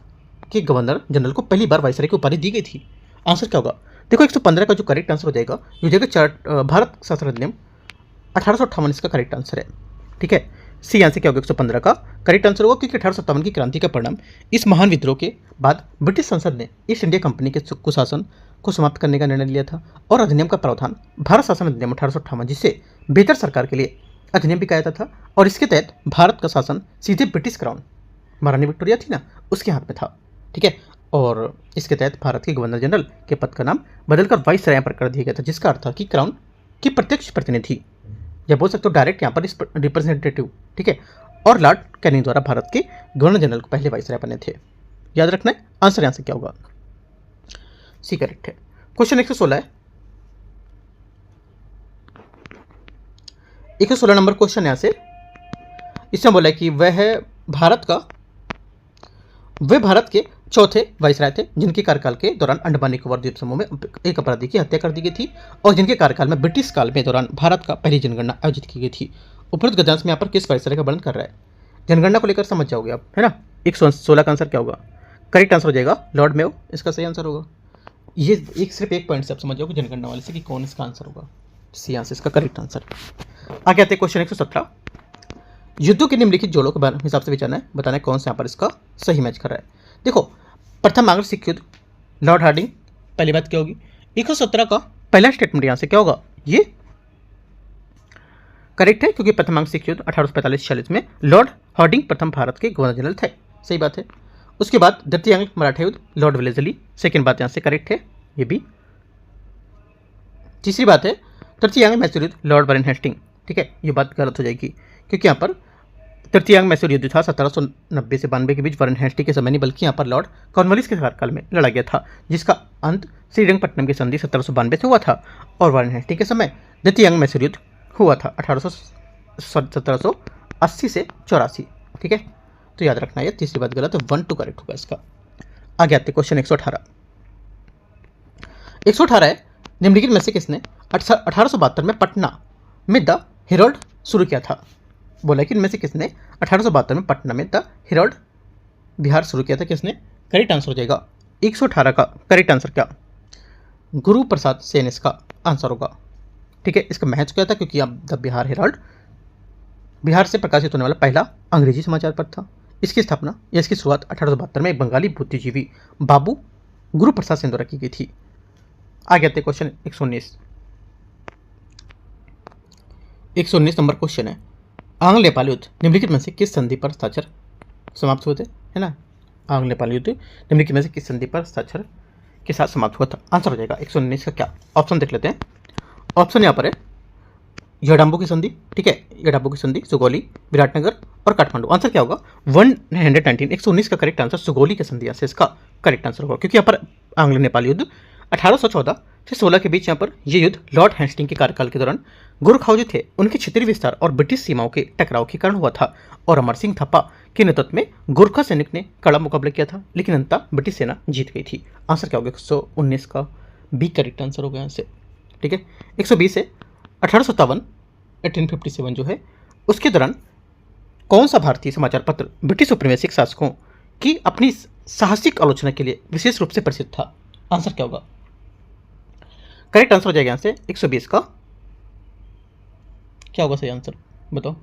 के गवर्नर जनरल को पहली बार वायसराय की उपाधि दी गई थी? आंसर क्या होगा? देखो 115 का जो करेक्ट आंसर हो जाएगा भारत शासन अधिनियम 1858 इसका करेक्ट आंसर है। ठीक है, सी आंसर क्या होगा? 115 का करेक्ट आंसर होगा क्योंकि 1857 की क्रांति का परिणाम इस महान विद्रोह के बाद ब्रिटिश संसद ने ईस्ट इंडिया कंपनी के कुशासन को समाप्त करने का निर्णय लिया था और अधिनियम का प्रावधान भारत शासन अधिनियम 1858 जिसे बेहतर सरकार के लिए अधिनियम भी कहा जाता था और इसके तहत भारत का शासन सीधे ब्रिटिश क्राउन महारानी विक्टोरिया थी ना उसके हाथ में था। ठीक है, और इसके तहत भारत के गवर्नर जनरल के पद का नाम बदलकर वाइसराय पर कर दिया गया था जिसका अर्थ था कि क्राउन की प्रत्यक्ष प्रतिनिधि या बोल सकते हो डायरेक्ट यहाँ पर रिप्रेजेंटेटिव। ठीक है, और लॉर्ड कैनिंग द्वारा भारत के गवर्नर जनरल को पहले वाइसराय बने थे। याद रखना है, आंसर यहाँ से क्या होगा? सी करेक्ट है। क्वेश्चन 116 है, 116 नंबर क्वेश्चन यहाँ से इसमें बोला है कि वह भारत के चौथे वाइसराय थे जिनके कार्यकाल के दौरान अंडमान निकोबार द्वीप समूह में एक अपराधी की हत्या कर दी गई थी और जिनके कार्यकाल में ब्रिटिश काल में दौरान भारत का पहली जनगणना आयोजित की गई थी। उपरोक्त गद्यांश में यहाँ पर किस वाइसराय का वर्णन कर रहा है? जनगणना को लेकर समझ जाओगे आप, है ना। 116 का आंसर क्या होगा? करेक्ट आंसर हो जाएगा लॉर्ड मेयो, इसका सही आंसर होगा। ये सिर्फ एक पॉइंट से आप समझ जाओगे जनगणना वाले से कि कौन इसका आंसर होगा। सी आंसर इसका करेक्ट आंसर। आगे आते क्वेश्चन 117, युद्धों के निम्नलिखित जोड़ों के हिसाब से विचारना है, बताना है कौन सा यहाँ पर इसका सही मैच कर रहा है। देखो प्रथम आंग्ल सिख युद्ध लॉर्ड हार्डिंग, पहली बात क्या होगी? 117 का पहला स्टेटमेंट यहाँ से क्या होगा? ये करेक्ट है क्योंकि प्रथम आंग्ल सिख युद्ध 1845-46 में लॉर्ड हार्डिंग प्रथम भारत के गवर्नर जनरल थे, सही बात है। उसके बाद द्वितीय आंग्ल मराठा युद्ध लॉर्ड वेलेस्ली, सेकेंड बात यहाँ से करेक्ट है, ये भी। तीसरी बात है तृतीय आंग्ल मैसूर युद्ध लॉर्ड वारेन हेस्टिंग। ठीक है, ये बात गलत हो जाएगी क्योंकि यहाँ पर तृतीय आंग्ल मैसूर युद्ध था 1790 से 92 के बीच वारेन हेस्टिंग के समय नहीं बल्कि यहाँ पर लॉर्ड कॉर्नवालिस के कार्यकाल में लड़ा गया था जिसका अंत श्रीरंगपट्टनम की संधि 1792 से हुआ था और वारेन हेस्टिंग के समय द्वितीय आंग्ल मैसूर युद्ध हुआ था 1780 से 84। ठीक है, तो याद रखना है, तीसरी बात गलत है, 1 2 करेक्ट होगा इसका। आगे आते क्वेश्चन 118 है, निम्नलिखित में से किसने 1872 में पटना में द हेराल्ड शुरू किया था? बोला कि इनमें से किसने 1872 में पटना में द हेराल्ड बिहार शुरू किया था? किसने? करेक्ट आंसर हो जाएगा 118 का करेक्ट आंसर क्या? गुरु प्रसाद सेन इसका आंसर होगा। ठीक है, इसका महत्व क्या था? क्योंकि अब द बिहार हेराल्ड बिहार से प्रकाशित होने वाला पहला अंग्रेजी समाचार पत्र था। इसकी स्थापना या इसकी शुरुआत 1872 में एक बंगाली बुद्धिजीवी बाबू गुरु प्रसाद सेन द्वारा की गई थी। आगे आते क्वेश्चन 119 नंबर क्वेश्चन है, आंग्ल नेपाल युद्ध निम्नलिखित में से किस संधि पर हस्ताक्षर समाप्त हुए थे? है ना, आंग्ल नेपाल युद्ध निम्नलिखित में से किस संधि पर हस्ताक्षर के साथ समाप्त हुआ था? आंसर हो जाएगा 119 का क्या? ऑप्शन देख लेते हैं। ऑप्शन यहाँ पर है यडाम्बू की संधि। ठीक है, यडाम्बू की संधि, सुगौली, विराटनगर और काठमांडू। आंसर क्या होगा? 119 119 का करेक्ट आंसर सुगौली की संधि से इसका करेक्ट आंसर होगा क्योंकि यहाँ पर आंग्ल नेपाल युद्ध 1814 से 16 के बीच यहाँ पर ये युद्ध लॉर्ड हेस्टिंग के कार्यकाल के दौरान गोरखाओं जो थे उनके क्षेत्रीय विस्तार और ब्रिटिश सीमाओं के टकराव के कारण हुआ था और अमर सिंह थप्पा के नेतृत्व में गोरखा सैनिक ने कड़ा मुकाबला किया था लेकिन अंततः ब्रिटिश सेना जीत गई थी। आंसर क्या होगा? 119 का बी करेक्ट आंसर होगा यहाँ से। ठीक है, 120 है 1857 जो है उसके दौरान कौन सा भारतीय समाचार पत्र ब्रिटिश औपनिवेशिक शासकों कि अपनी साहसिक आलोचना के लिए विशेष रूप से प्रसिद्ध था। आंसर क्या होगा? करेक्ट आंसर हो जाएगा यहाँ से 120 का क्या होगा सही आंसर बताओ?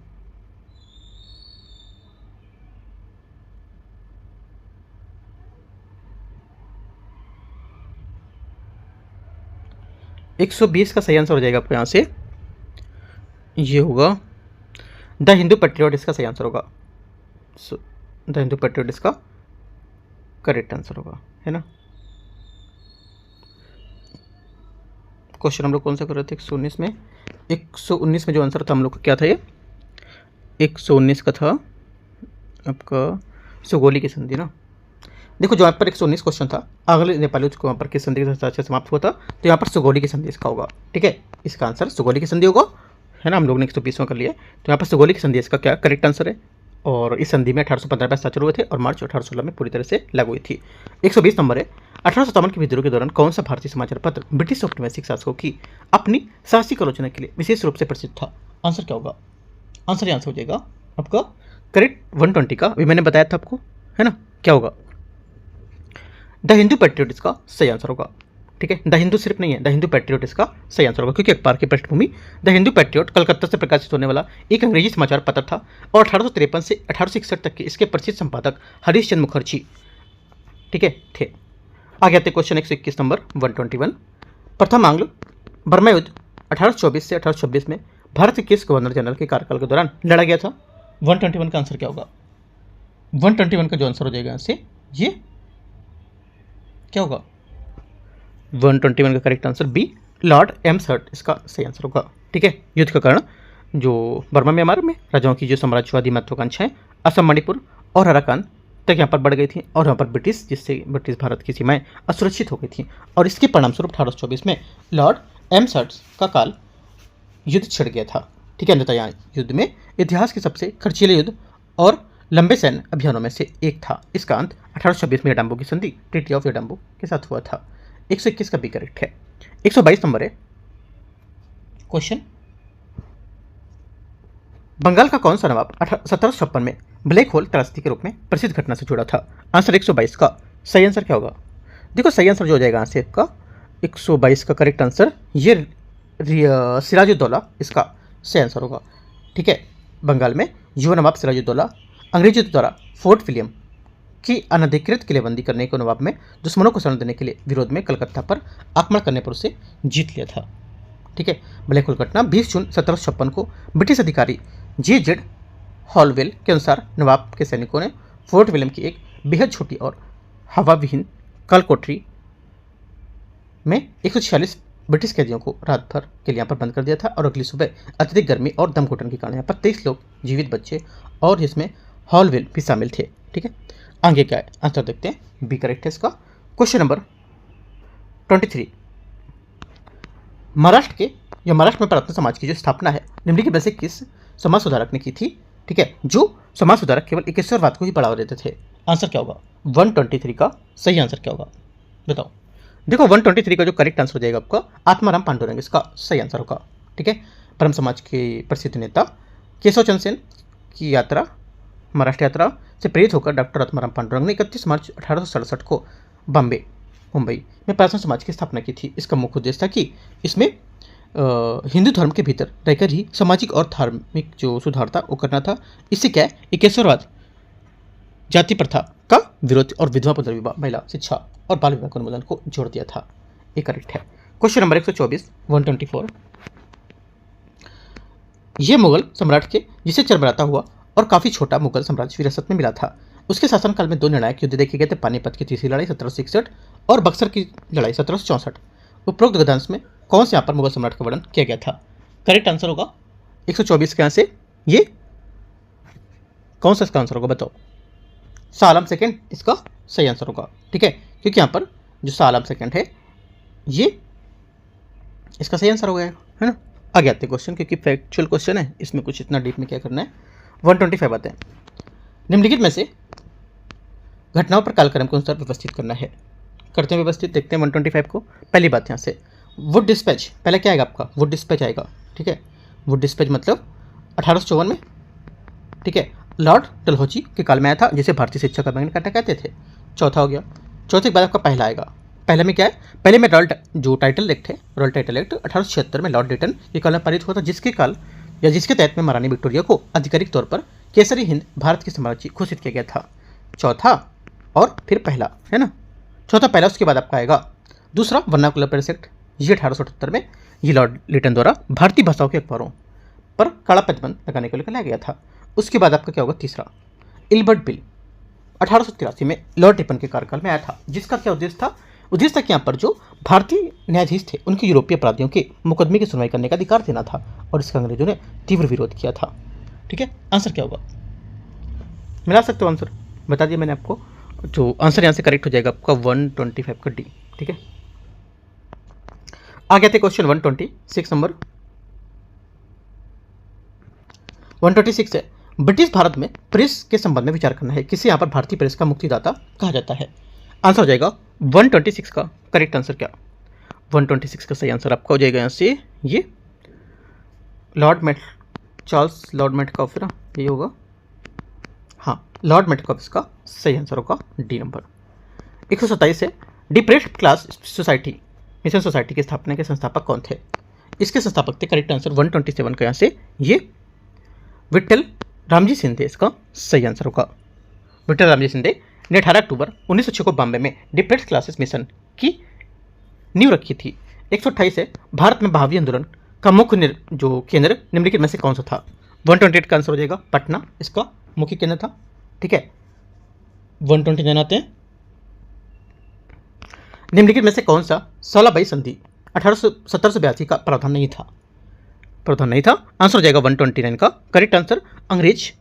एक 120 का सही आंसर हो जाएगा आपको यहाँ से, ये होगा द हिंदू पेट्रियट, इसका सही आंसर होगा। द हिंदू पेट्रियट इसका करेक्ट आंसर होगा, है ना। क्वेश्चन हम लोग कौन सा कर रहे थे? 119 में। 119 में जो आंसर था हम लोग का क्या था? ये 119 का था आपका सुगोली की संधि ना। देखो जो यहाँ पर 119 क्वेश्चन था, अगले नेपाली को वहाँ पर किस संधि के साथ समाप्त हुआ था, तो यहाँ पर सुगोली की संधि इसका होगा। ठीक है, इसका आंसर सुगोली की संधि होगा, है ना। हम लोग ने 120वां कर लिया, तो यहाँ पर सुगोली की संधि इसका क्या करेक्ट आंसर है। और इस संधि में 1815 में हस्ताक्षर हुए थे और मार्च 1816 में पूरी तरह से लागू हुई थी। 120 नंबर है, 1857 के विद्रोह के दौरान कौन सा भारतीय समाचार पत्र ब्रिटिश औपनिवेशिक शासकों की अपनी साहसिक आलोचना के लिए विशेष रूप से प्रसिद्ध था? आंसर क्या होगा? आंसर हो जाएगा आपका करेक्ट 120 का, अभी मैंने बताया था आपको, है ना। क्या होगा? द हिंदू पेट्रियट इसका सही आंसर होगा। ठीक है, द हिंदू सिर्फ नहीं है, द हिंदू पेट्रियट इसका सही आंसर होगा, क्योंकि अखबार की पृष्ठभूमि द हिंदू पेट्रियट कलकत्ता से प्रकाशित होने वाला एक अंग्रेजी समाचार पत्र था और 1853 से 1861 तक के इसके प्रसिद्ध संपादक हरीश चंद्र मुखर्जी, ठीक है, थे। आगे आते क्वेश्चन 121 नंबर 121। प्रथम आंग्ल बर्मा युद्ध 1824 से 1826 में भारत के किस गवर्नर जनरल के कार्यकाल के दौरान लड़ा गया था? 121 का आंसर क्या होगा? 121 का जो आंसर हो जाएगा यहाँ से, ये क्या होगा? 121 का करेक्ट आंसर बी, लॉर्ड एम्सहर्स्ट इसका सही आंसर होगा। ठीक है, युद्ध का कारण जो बर्मा म्यांमार में राजाओं की जो साम्राज्यवादी महत्वाकांक्षाएं असम, मणिपुर और अराकान तक यहाँ पर बढ़ गई थी और यहाँ पर ब्रिटिश, जिससे ब्रिटिश भारत की सीमाएं असुरक्षित हो गई थी और इसके परिणामस्वरूप 1824 में लॉर्ड एम्सहर्स्ट का काल युद्ध छिड़ गया था। ठीक है, अंततः यहाँ युद्ध में इतिहास के सबसे खर्चीले युद्ध और लंबे सैन्य अभियानों में से एक था। इसका अंत 1826 में यडाम्बू की संधि, ट्रीटी ऑफ यडाम्बू के साथ हुआ था। 121 का बी करेक्ट है। 122 नंबर है क्वेश्चन, बंगाल का कौन सा नवाब 1756 में ब्लैक होल त्रासदी के रूप में प्रसिद्ध घटना से जुड़ा था? आंसर 122 का सही आंसर क्या होगा? देखो सही आंसर जो हो जाएगा आंसर का 122 का करेक्ट आंसर, ये सिराजुद्दौला इसका सही आंसर होगा। ठीक है, बंगाल में युवा नवाब सिराजुद्दौला अंग्रेजों द्वारा फोर्ट विलियम की अनधिकृत किलेबंदी करने के नवाब में दुश्मनों को शरण देने के लिए विरोध में कलकत्ता पर आक्रमण करने पर उसे जीत लिया था। ठीक है, ब्लैक होल घटना 20 जून 1756 को ब्रिटिश अधिकारी J.Z. हॉलवेल के अनुसार नवाब के सैनिकों ने फोर्ट विलियम की एक बेहद छोटी और हवा विहीन कल कोठरी में 146 ब्रिटिश कैदियों को रात भर के लिए यहाँ पर बंद कर दिया था और अगली सुबह अत्यधिक गर्मी और दम घुटन के कारण यहाँ पर 23 लोग जीवित बचे और जिसमें हॉलवेल भी शामिल थे। ठीक है, आगे क्या है आंसर देखते हैं, बी करेक्ट है इसका। क्वेश्चन नंबर 23, महाराष्ट्र के या महाराष्ट्र में प्रार्थना समाज की जो स्थापना है निम्नलिखित में से किस समाज सुधारक ने की थी? ठीक है, जो समाज सुधारक केवल एकेश्वरवाद को ही बढ़ावा देते थे। आंसर क्या होगा? 123 का सही आंसर क्या होगा बताओ? देखो 123 का जो करेक्ट आंसर हो जाएगा आपका आत्माराम पांडुरंग इसका सही आंसर होगा। ठीक है, ब्रह्म समाज के प्रसिद्ध नेता केशव चंद्र सेन की यात्रा, महाराष्ट्र यात्रा से प्रेरित होकर डॉक्टर आत्माराम पांडुरंग ने 31 मार्च 1867 को मुंबई में प्रार्थना समाज की स्थापना की थी। इसका मुख्य उद्देश्य था कि इसमें हिंदू धर्म के भीतर रहकर ही सामाजिक और धार्मिक जो सुधार था वो करना था। इससे क्या है, एकेश्वरवाद, जाति प्रथा का विरोध और विधवा पुनर्विवाह, महिला शिक्षा और बाल विवाह के उन्मूलन को जोड़ दिया था। ये करेक्ट है। क्वेश्चन नंबर 124 124, ये मुगल सम्राट के जिसे चरमराता हुआ और काफी छोटा मुगल साम्राज्य विरासत में मिला था। उसके शासनकाल में दो निर्णायक युद्ध देखे गए थे, पानीपत की तीसरी लड़ाई 1761 और बक्सर की लड़ाई 1764। उपरोक्त गद्यांश में कौन से यहाँ पर मुगल सम्राट का वर्णन किया गया था? करेक्ट आंसर होगा 124 के यहाँ से, ये कौन सा इसका आंसर होगा बताओ? शाह आलम सेकेंड इसका सही आंसर होगा। ठीक है, क्योंकि यहाँ पर जो शाह आलम सेकेंड है ये इसका सही आंसर हो गया है ना। आगे आते क्वेश्चन, क्योंकि फैक्चुअल क्वेश्चन है, इसमें कुछ इतना डीप में क्या करना है। 125 आते हैं, निम्नलिखित में से घटनाओं पर कालक्रम के अनुसार व्यवस्थित करना है। करते हैं व्यवस्थित, देखते हैं 125 को। पहली बात यहाँ से वुड डिस्पैच, पहले क्या आएगा आपका? वुड डिस्पैच आएगा। ठीक है, वुड डिस्पैच मतलब 1854 में। ठीक है, लॉर्ड डलहौजी के काल में आया था, जिसे भारतीय शिक्षा का मैग्ना कार्टा कहते थे। चौथा हो गया। चौथे के बाद आपका पहला आएगा। पहले में क्या है, पहले में रॉयल जो टाइटल एक्ट है, रॉयल टाइटल एक्ट 1876 में लॉर्ड डेटन के काल में पारित हुआ था, जिसके काल या जिसके तहत में महारानी विक्टोरिया को आधिकारिक तौर पर केसरी हिंद भारत की साम्राज्य घोषित किया गया था। चौथा और फिर पहला, है ना। चौथा पहला, उसके बाद आपका आएगा दूसरा वर्नाकुलर प्रेस एक्ट, ये 1878 में ये लॉर्ड लिटन द्वारा भारतीय भाषाओं के अखबारों पर काला प्रतिबंध लगाने के लिए लाया गया था। उसके बाद आपका क्या होगा, तीसरा इल्बर्ट बिल 1883 में लॉर्ड रिपन के कार्यकाल में आया था, जिसका क्या उद्देश्य था, उद्देश्य था कि यहाँ पर जो भारतीय न्यायाधीश थे उनके यूरोपीय अपराधियों के मुकदमे की सुनवाई करने का अधिकार देना था, और इसका अंग्रेजों ने तीव्र विरोध किया था। ठीक है, आंसर क्या होगा, मिला सकते हो आंसर, बता दिया मैंने आपको। जो आंसर यहाँ से करेक्ट हो जाएगा आपका 125 का डी। ठीक है, आ गया थे क्वेश्चन 126 नंबर। 126 है, ब्रिटिश भारत में प्रेस के संबंध में विचार करना है, किसे यहाँ पर भारतीय प्रेस का मुक्तिदाता कहा जाता है। आंसर हो जाएगा 126 का करेक्ट आंसर क्या, 126 का सही आंसर आपका हो जाएगा यहाँ से ये चार्ल्स लॉर्ड मेटकाफ, ना ये होगा, हाँ लॉर्ड मेटकाफ इसका सही आंसर होगा डी नंबर। 127 है, depressed class society mission society की स्थापना के संस्थापक कौन थे। इसके संस्थापक थे, करेक्ट आंसर 127 का यहाँ से ये विट्ठल रामजी सिंधे इसका सही आंसर होगा। विट्ठल रामजी सिंधे ने 18 अक्टूबर 1906 को बॉम्बे में डिप्रेस्ड क्लासेस मिशन की नींव रखी थी। 128 है, भारत में बहावी आंदोलन का मुख्य जो केंद्र निम्नलिखित में से कौन सा था। 128 का आंसर हो जाएगा पटना इसका मुख्य केंद्र था। ठीक है, 129 आते हैं, निम्नलिखित में से कौन सा 16 मई संधि 1782 का प्रावधान नहीं था, आंसर हो जाएगा 129 का करेक्ट आंसर अंग्रेज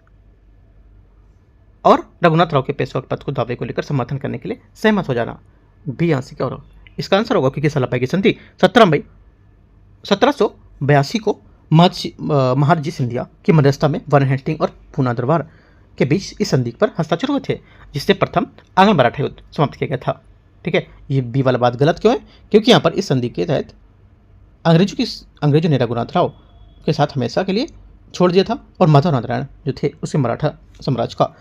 और रघुनाथ राव के पेशवा पद को दावे को लेकर समर्थन करने के लिए सहमत हो जाना। बी आंसर क्या होगा, इसका आंसर होगा क्योंकि 16 मई की संधि 17 मई 1782 को महादजी सिंधिया की मध्यस्थता में वारेन हेस्टिंग और पूना दरबार के बीच इस संधि पर हस्ताक्षर हुए थे, जिससे प्रथम आंग्ल मराठा युद्ध समाप्त किया गया था। ठीक है, ये बी वाला बात गलत क्यों है, क्योंकि यहाँ पर इस संधि के तहत अंग्रेजों ने रघुनाथ राव के साथ हमेशा के लिए छोड़ दिया था, और माधव नारायण जो थे उसे मराठा साम्राज्य का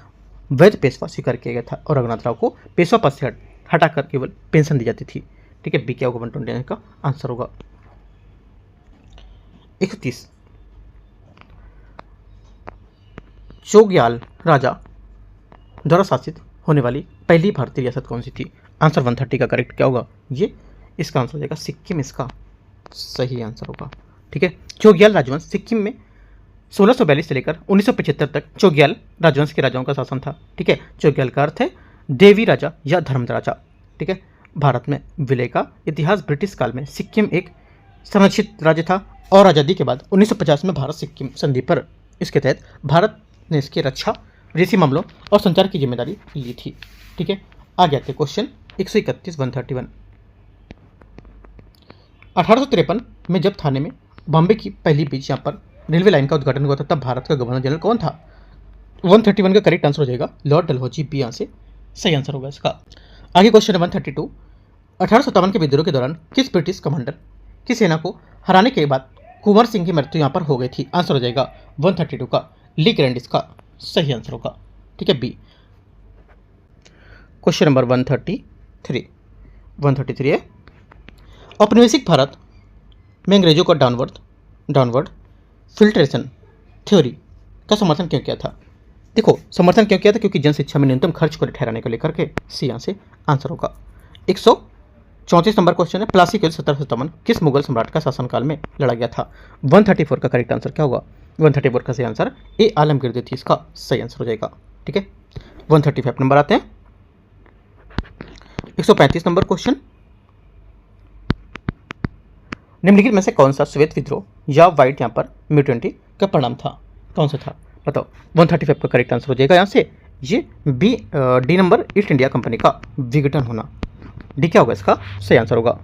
वैध पेशवा स्वीकार किया गया था, और रघुनाथ राव को पेशवा पद से हटाकर केवल पेंशन दी जाती थी। ठीक है, बी क्या होगा 129 का आंसर होगा। 130 चोग्याल राजा द्वारा शासित होने वाली पहली भारतीय रियासत कौन सी थी। आंसर 130 का करेक्ट क्या होगा, ये इसका आंसर हो जाएगा सिक्किम इसका सही आंसर होगा। ठीक है, चोग्याल राजवंश सिक्किम में 1642 से लेकर 1975 तक चोग्याल राजवंश के राजाओं का शासन था। ठीक है, चोग्याल का अर्थ है देवी राजा या धर्म राजा। ठीक है, भारत में विलय का इतिहास ब्रिटिश काल में सिक्किम एक संरक्षित राज्य था, और आज़ादी के बाद 1950 में भारत सिक्किम संधि पर इसके तहत भारत ने इसकी रक्षा, विदेशी मामलों और संचार की जिम्मेदारी ली थी। ठीक है, आ गया थे क्वेश्चन 131 131। 1853 में जब थाने में बॉम्बे की पहली बीच यहाँ पर रेलवे लाइन का उद्घाटन हुआ था, तब भारत का गवर्नर जनरल कौन था। 131 का करेक्ट आंसर हो जाएगा लॉर्ड डलहौजी, बी यहाँ से सही आंसर होगा इसका। आगे क्वेश्चन 132। 1857 के विद्रोह के दौरान किस ब्रिटिश कमांडर की सेना को हराने के बाद कुंवर सिंह की मृत्यु यहाँ पर हो गई थी। आंसर हो जाएगा 132 का ली ग्रैंडिस का सही आंसर होगा। ठीक है, बी। क्वेश्चन नंबर 133 है, औपनिवेशिक भारत में अंग्रेजों का डाउनवर्ड फिल्ट्रेशन थ्योरी का समर्थन क्यों किया था। देखो, समर्थन क्यों किया था, क्योंकि जन शिक्षा में न्यूनतम खर्च को ठहराने को लेकर के, सी यहाँ से आंसर होगा। 134 नंबर क्वेश्चन है, प्लासी के 1757 किस मुगल सम्राट का शासनकाल में लड़ा गया था। 134 का करेक्ट आंसर क्या होगा, 134 का सही आंसर ए आलमगीर थी, इसका सही आंसर हो जाएगा। ठीक है, 135 नंबर आते हैं। 135 नंबर क्वेश्चन, निम्नलिखित में से कौन सा श्वेत विद्रोह या व्हाइट यहाँ पर म्यूटेंटी का परिणाम था, कौन सा था बताओ। 135 का करेक्ट आंसर हो जाएगा यहाँ से ये B D number East India Company का विघटन होना। डी क्या होगा इसका सही आंसर होगा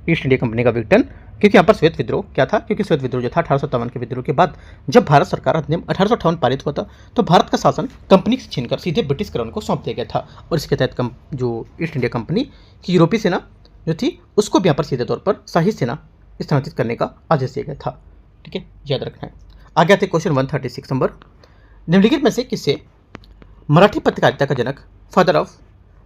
ईस्ट इंडिया कंपनी का विघटन, क्योंकि यहाँ पर श्वेत विद्रोह क्या था, क्योंकि श्वेत विद्रोह जो था 1857 के विद्रोह के बाद जब भारत सरकार अधिनियम 1858 पारित हुआ था, तो भारत का शासन कंपनी से छीनकर सीधे ब्रिटिश क्राउन को सौंप दिया गया था, और इसके तहत जो ईस्ट इंडिया कंपनी की यूरोपीय सेना जो थी उसको भी यहाँ पर सीधे तौर पर शाही सेना स्थानांतरित करने का आदेश दिया गया था। ठीक है, याद रखना है। आगे आते क्वेश्चन 136 नंबर, निम्नलिखित में से किसे मराठी पत्रकारिता का जनक, फादर ऑफ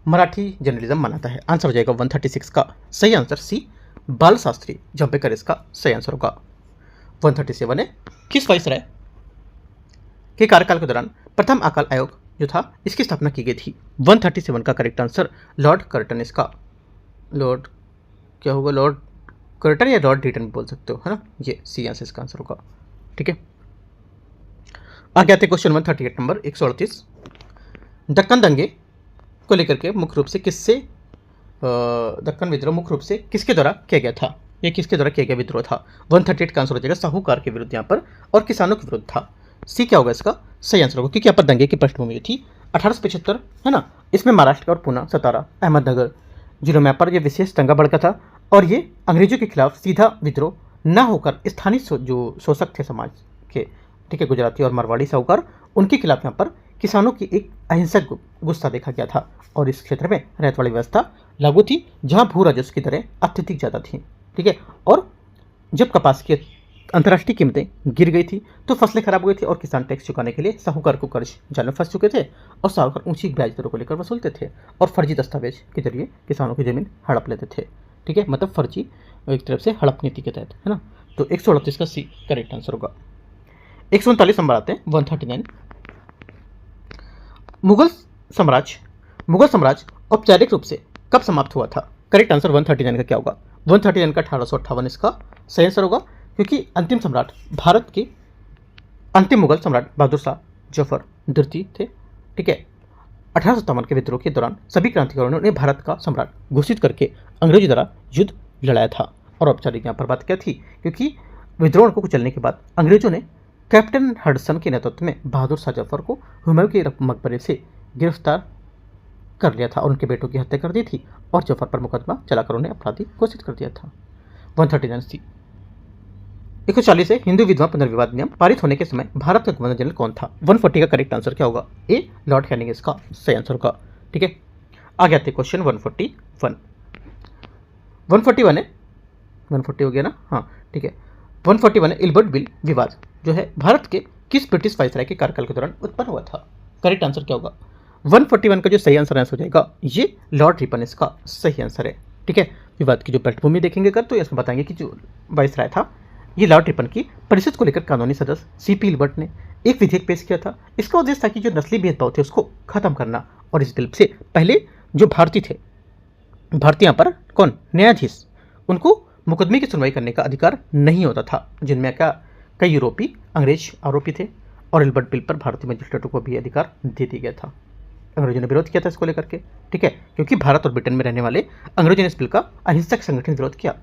मराठी जर्नलिज्म माना है? आंसर हो जाएगा 136 का सही आंसर सी, बाल शास्त्री जंपेकर इसका सही आंसर होगा। 137 है, किस वाइसराय के कार्यकाल के दौरान प्रथम अकाल आयोग जो था इसकी स्थापना की गई थी? 137 का करेक्ट आंसर लॉर्ड कर्टन इसका, लॉर्ड क्या होगा, लॉर्ड कर्टन या लॉर्ड रीटन बोल सकते हो, है ना, ये सी आंसर इसका आंसर होगा। ठीक है, आगे आते क्वेश्चन 138 नंबर 138। दक्कन दंगे को लेकर के मुख्य रूप से दक्कन विद्रोह मुख्य रूप से किसके द्वारा किया गया था? ये किसके द्वारा किया गया विद्रोह था? 138 का आंसर हो जाएगा साहूकार के विरुद्ध यहाँ पर और किसानों के विरुद्ध था। सी क्या होगा इसका सही आंसर होगा, क्योंकि यहाँ पर दंगे की पृष्ठभूमि थी 1875, है ना। इसमें महाराष्ट्र और पूना, सतारा, अहमदनगर जिलों में पर यह विशेष दंगा भड़का था और ये अंग्रेजों के खिलाफ सीधा विद्रोह न होकर स्थानीय जो शोषक थे समाज के, ठीक है, गुजराती और मारवाड़ी साहूकार, उनके खिलाफ यहाँ पर किसानों की एक अहिंसक गुस्सा देखा गया था और इस क्षेत्र में रैयत वाली व्यवस्था लागू थी जहां भू राजस्व की दरें अत्यधिक ज़्यादा थीं। ठीक है, और जब कपास की अंतर्राष्ट्रीय कीमतें गिर गई थी तो फसलें खराब हो गई थी और किसान टैक्स चुकाने के लिए साहूकार को कर्ज जाल में फंस चुके थे और साहूकार ऊंची ब्याज दरों को लेकर वसूलते थे और फर्जी दस्तावेज के जरिए किसानों की जमीन हड़प लेते थे। ठीक है, मतलब फर्जी एक तरफ से हड़प नीति के तहत, है ना। तो 138 का सी करेक्ट आंसर होगा। 139 नंबर आते हैं 139। मुगल साम्राज्य औपचारिक रूप से कब समाप्त हुआ था? करेक्ट आंसर 139 का क्या होगा? 139 का 1858 इसका सही आंसर होगा, क्योंकि अंतिम सम्राट भारत के अंतिम मुगल सम्राट बहादुर शाह जफर द्वितीय थे। ठीक है, 1857 के विद्रोह के दौरान सभी क्रांतिकारियों ने भारत का सम्राट घोषित करके अंग्रेजों द्वारा युद्ध लड़ाया था। और औपचारिक यहाँ पर बात क्या थी, क्योंकि विद्रोह को कुचलने के बाद अंग्रेजों ने कैप्टन हडसन के नेतृत्व में बहादुर शाह जफर को हुमायूं के मकबरे से गिरफ्तार कर लिया था और उनके बेटों की हत्या कर दी थी और जफर पर मुकदमा चलाकर उन्हें अपराधी घोषित कर दिया था। 139 सी। 140 है, हिंदू विधवा पुनर्विवाद नियम पारित होने के समय भारत का गवर्नर जनरल कौन था? 140 का करेक्ट आंसर क्या होगा? ए लॉर्ड कैनिंग इसका सही आंसर होगा। ठीक है, आगे आते क्वेश्चन 141 है, 140 हो गया ना, हाँ ठीक है। 141 है, इल्बर्ट बिल विवाद जो है भारत के किस ब्रिटिश वाइसराय के कार्यकाल के दौरान उत्पन्न हुआ था? करेक्ट आंसर क्या होगा? 141 का जो सही आंसर हो जाएगा ये लॉर्ड रिपन इसका सही आंसर है। ठीक है, विवाद की जो पृष्ठभूमि देखेंगे कर तो इसमें बताएंगे कि जो वाइसराय था ये लॉर्ड रिपन की परिषद को लेकर कानूनी सदस्य सीपी इल्बर्ट ने एक विधेयक पेश किया था। इसका उद्देश्य था कि जो नस्ली भेदभाव थे उसको खत्म करना और इस बिल से पहले जो भारतीय थे, भारतीय यहाँ पर कौन न्यायाधीश, उनको मुकदमे की सुनवाई करने का अधिकार नहीं होता था, जिनमें क्या कई यूरोपीय अंग्रेज आरोपी थे और इल्बर्ट बिल पर भारतीय मजिस्ट्रेटों को भी अधिकार दे दिया गया था। अंग्रेजों ने विरोध किया था इसको लेकर के। ठीक है, क्योंकि भारत और ब्रिटेन में रहने वाले अंग्रेजों ने इस बिल का अहिंसक संगठन विरोध किया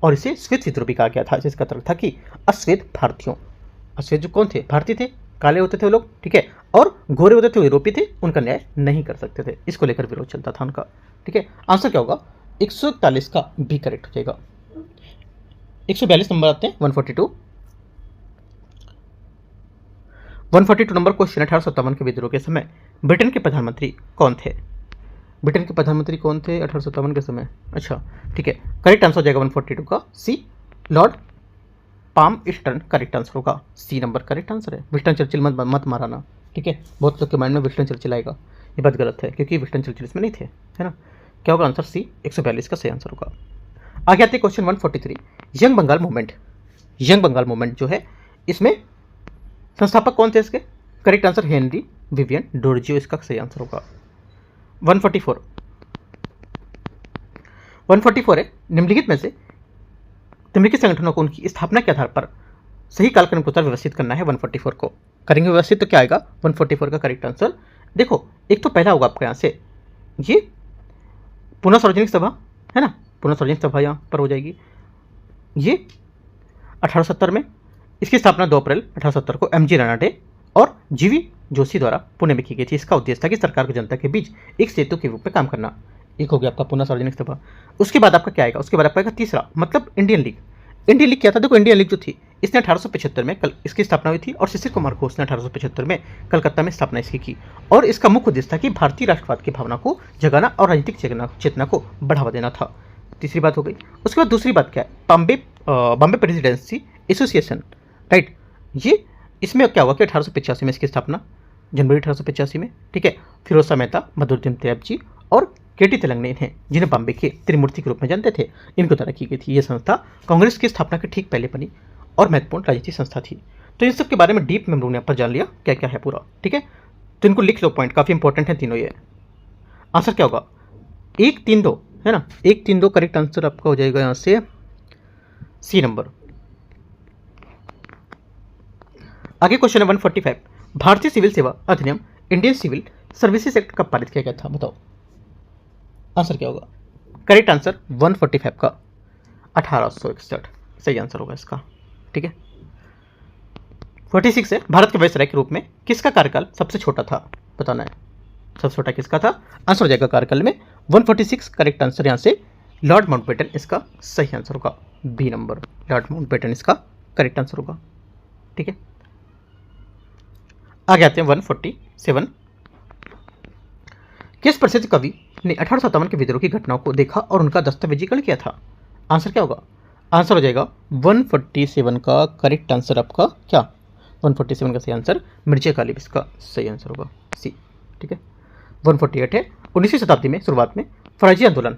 और इसे श्वेत विद्रोह भी कहा गया था, जिसका तर्क था कि अश्वेत भारतीयों, अश्वेत जो कौन थे, भारतीय थे, काले होते थे वो लोग, ठीक है, और गोरे होते थे वो यूरोपीय थे, उनका न्याय नहीं कर सकते थे, इसको लेकर विरोध चलता था उनका। ठीक है, आंसर क्या होगा? 141 का बी करेक्ट हो जाएगा। 142 नंबर आते हैं 142 नंबर क्वेश्चन। 1857 के विद्रोह के समय ब्रिटेन के प्रधानमंत्री कौन थे? ब्रिटेन के प्रधानमंत्री कौन थे 1857 के समय? अच्छा ठीक है, करेक्ट आंसर हो जाएगा 142 का C, Lord Palmerston correct answer होगा। सी नंबर करेक्ट आंसर है। विंस्टन चर्चिल मत माराना, ठीक है, बहुत लोग के माइंड में विंस्टन चर्चिल आएगा, ये बात गलत है क्योंकि विंस्टन चर्चिल इसमें नहीं थे, है ना। क्या होगा आंसर? सी 142 का सही आंसर होगा। आगे आते क्वेश्चन 143, यंग बंगाल मूवमेंट जो है इसमें संस्थापक कौन थे इसके? करेक्ट आंसर हेनरी विवियन डोरजियो इसका सही आंसर होगा। 144 है, निम्नलिखित में से निम्नलिखित संगठनों को उनकी स्थापना के आधार पर सही कालक्रम के उत्तर व्यवस्थित करना है। 144 को करेंगे व्यवस्थित तो क्या आएगा? 144 का करेक्ट आंसर देखो, एक तो पहला होगा आपका यहाँ से ये पुनः सार्वजनिक सभा, है ना, पुनः सार्वजनिक सभा यहाँ पर हो जाएगी। ये 1870 में इसकी स्थापना 2 अप्रैल 1870 को एमजी रानाडे और जीवी जोशी द्वारा पुणे में की गई थी। इसका उद्देश्य था कि सरकार को जनता के बीच एक सेतु के रूप में काम करना। एक हो गया आपका पुनः सार्वजनिक सभा। उसके बाद आपका क्या आएगा? उसके बाद आपका आएगा तीसरा, मतलब इंडियन लीग क्या था? देखो इंडियन लीग जो थी इसने 1875 में इसकी स्थापना हुई थी और शिशिर कुमार घोष ने 1875 में कलकत्ता में स्थापना इसकी की और इसका मुख्य उद्देश्य था कि भारतीय राष्ट्रवाद की भावना को जगाना और राजनीतिक चेतना को बढ़ावा देना था। तीसरी बात हो गई। उसके बाद दूसरी बात क्या है? Bombay presidency association, right. ये इसमें क्या हुआ कि 1885 में इसकी स्थापना जनवरी 1885 में, ठीक है। फिरोज शाह मेहता, बदरुद्दीन तैयबजी और केटी तेलंग इन्हें, जिन्हें बॉम्बे के त्रिमूर्ति के रूप में जानते थे, इनको द्वारा की गई थी। ये संस्था कांग्रेस की स्थापना के ठीक पहले बनी और महत्वपूर्ण राजनीतिक संस्था थी। तो इन सब के बारे में डीप में हम लोगों ने यहाँ पर जान लिया क्या क्या है पूरा, ठीक है। तो इनको लिख लो, पॉइंट काफ़ी इंपॉर्टेंट है तीनों। ये आंसर क्या होगा? 1, 3, 2 है ना, 1, 3, 2 करेक्ट आंसर आपका हो जाएगा यहाँ से सी नंबर। आगे क्वेश्चन है 145, भारतीय सिविल सेवा अधिनियम इंडियन सिविल सर्विसेज एक्ट कब पारित किया गया था? बताओ आंसर क्या होगा? करेक्ट आंसर 145 का 1861 सही आंसर होगा इसका, ठीक है। 46 है, भारत के वायसराय के रूप में किसका कार्यकाल सबसे छोटा था? बताना है सबसे छोटा किसका था। आंसर हो जाएगा कार्यकाल में 146 करेक्ट आंसर यहाँ से लॉर्ड माउंटबेटन इसका सही आंसर होगा, बी नंबर, लॉर्ड माउंटबेटन इसका करेक्ट आंसर होगा, ठीक है। आगे आते हैं 147, किस प्रसिद्ध कवि ने 1857 के विद्रोह की घटनाओं को देखा और उनका दस्तावेजीकरण किया था? आंसर क्या होगा? आंसर हो जाएगा 147 का करेक्ट आंसर आपका क्या? 147 का सही आंसर मिर्जा गालिब इसका सही आंसर होगा, सी, ठीक है। 148 है, 19वीं शताब्दी में शुरुआत में फराजी आंदोलन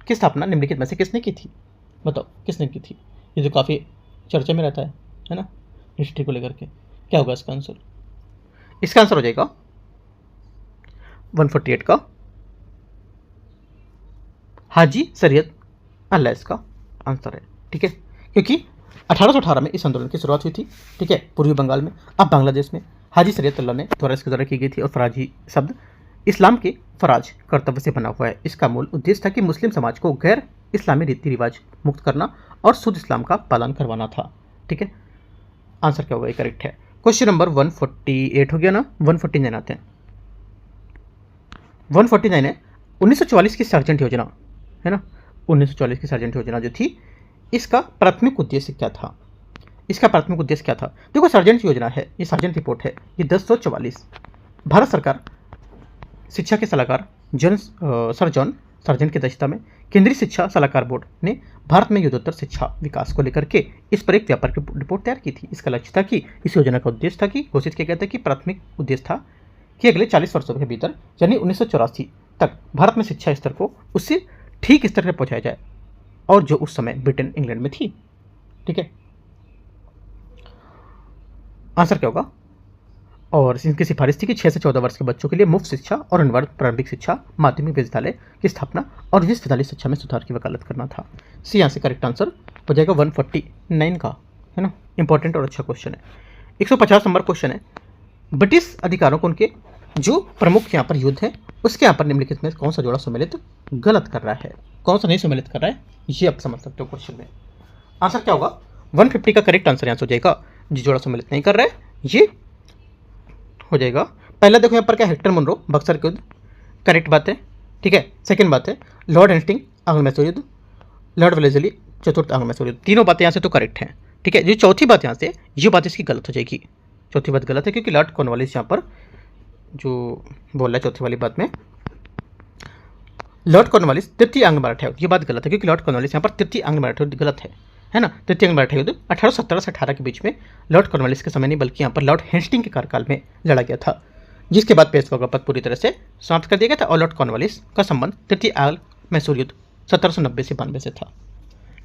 की स्थापना निम्नलिखित में से किसने की थी? बताओ किसने की थी? ये तो काफ़ी चर्चा में रहता है ना, हिस्ट्री को लेकर के। क्या होगा इसका आंसर? इसका आंसर हो जाएगा 148 का हाजी सरियत अल्लाह इसका आंसर है, ठीक है। क्योंकि 1818 में इस आंदोलन की शुरुआत हुई थी, ठीक है, पूर्वी बंगाल में, अब बांग्लादेश में। हाजी सरियत अल्लाह ने द्वारा इसके द्वारा की गई थी और फराजी शब्द इस्लाम के फराज कर्तव्य से बना हुआ है। इसका मूल उद्देश्य था कि मुस्लिम समाज को गैर इस्लामी रीति रिवाज मुक्त करना और शुद्ध इस्लाम का पालन करवाना था, ठीक है। आंसर क्या होगा? ये करेक्ट है। क्वेश्चन नंबर 148 हो गया ना, 149 आते हैं। 149 है, 1944 की सार्जेंट योजना है ना, 1944 की सार्जेंट योजना जो थी, इसका प्राथमिक उद्देश्य क्या था? इसका प्राथमिक उद्देश्य क्या था? देखो सार्जेंट योजना है, ये सार्जेंट रिपोर्ट है, ये 1044 भारत सरकार शिक्षा के सलाहकार सर जॉन सार्जेंट की अध्यक्षता में केंद्रीय शिक्षा सलाहकार बोर्ड ने भारत में युद्धोत्तर शिक्षा विकास को लेकर के इस पर एक व्यापक रिपोर्ट तैयार की थी। इसका लक्ष्य था कि इस योजना का उद्देश्य था कि घोषित किया गया था कि प्राथमिक उद्देश्य था कि अगले 40 वर्षों के भीतर यानी 1984 तक भारत में शिक्षा स्तर को उससे ठीक स्तर पर पहुंचाया जाए, और जो उस समय ब्रिटेन इंग्लैंड में थी, ठीक है। आंसर क्या होगा? और इनकी सिफारिश थी कि 6 से 14 वर्ष के बच्चों के लिए मुफ्त शिक्षा और अनिवार्य प्रारंभिक शिक्षा, माध्यमिक विद्यालय की स्थापना और विश्वविद्यालय शिक्षा में सुधार की वकालत करना था। सी यहाँ से करेक्ट आंसर हो जाएगा 149 का, है ना, इंपॉर्टेंट और अच्छा क्वेश्चन है। 150 नंबर क्वेश्चन है, ब्रिटिश अधिकारों को उनके जो प्रमुख यहाँ पर युद्ध है उसके यहाँ पर निम्नलिखित में कौन सा जोड़ा सम्मिलित गलत कर रहा है, कौन सा नहीं सम्मिलित कर रहा है, ये आप समझ सकते हो क्वेश्चन में। आंसर क्या होगा? 150 का करेक्ट आंसर यहाँ से हो जाएगा, जो जोड़ा सम्मिलित नहीं कर रहा है ये हो जाएगा। पहला देखो यहाँ पर क्या, हेक्टर मुनरो बक्सर के युद्ध, करेक्ट बात है, ठीक है। सेकंड बात है लॉर्ड हेस्टिंग आंग्ल मैसूर युद्ध, लॉर्ड वेलेस्ली चतुर्थ आंग्ल मैसूर युद्ध, तीनों बातें यहाँ से तो करेक्ट हैं, ठीक है। जो चौथी बात यहाँ से, ये बात इसकी गलत हो जाएगी, चौथी बात गलत है क्योंकि लॉर्ड कॉर्नवालिस यहाँ पर जो बोल रहा है चौथी वाली बात में, लॉर्ड कॉर्नवालिस तृतीय आंग्ल मराठा युद्ध, ये बात गलत है क्योंकि लॉर्ड कॉर्नवालिस यहाँ पर तृतीय आंग्ल मराठा युद्ध गलत है ना। तृतीय आंग्ल मराठा युद्ध 1817 से 18 के बीच में लॉर्ड कॉर्नवालिस के समय नहीं बल्कि यहाँ पर लॉर्ड हेस्टिंग के कार्यकाल में लड़ा गया था, जिसके बाद पेशवा का पद पूरी तरह से समाप्त कर दिया गया था और लॉर्ड कॉर्नवालिस का संबंध तृतीय आंग्ल मैसूर युद्ध 1790 से 92 से था।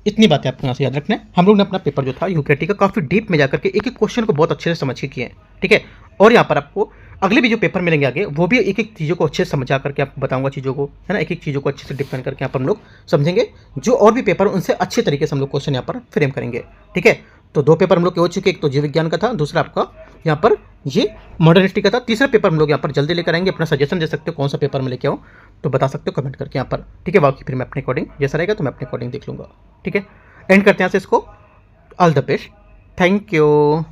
इतनी बातें आपको यहाँ से याद रखना है। हम लोग ने अपना पेपर जो था यूकेटी का काफ़ी डीप में जाकर के एक एक क्वेश्चन को बहुत अच्छे से समझ के किए हैं, ठीक है। और यहाँ पर आपको अगले भी जो पेपर मिलेंगे आगे वो भी एक एक चीज़ों को अच्छे से समझा करके आपको बताऊंगा चीज़ों को, है ना, एक एक चीज़ों को अच्छे से डिफाइन करके यहाँ पर हम लोग समझेंगे। जो और भी पेपर उनसे अच्छे तरीके से हम लोग क्वेश्चन यहाँ पर फ्रेम करेंगे, ठीक है। तो 2 पेपर हम लोग के हो चुके, एक तो जीव विज्ञान का था, दूसरा आपका यहाँ पर ये मॉडर्न हिस्ट्री का था। तीसरा पेपर हम लोग यहाँ पर जल्दी लेकर आएंगे। अपना सजेशन दे सकते हो कौन सा पेपर में लेके आओ तो बता सकते हो कमेंट करके यहाँ पर, ठीक है। बाकी फिर मैं अपने अकॉर्डिंग जैसा रहेगा तो मैं अपने अकॉर्डिंग देख लूँगा, ठीक है। एंड करते हैं यहाँ से इसको। All the best, thank you.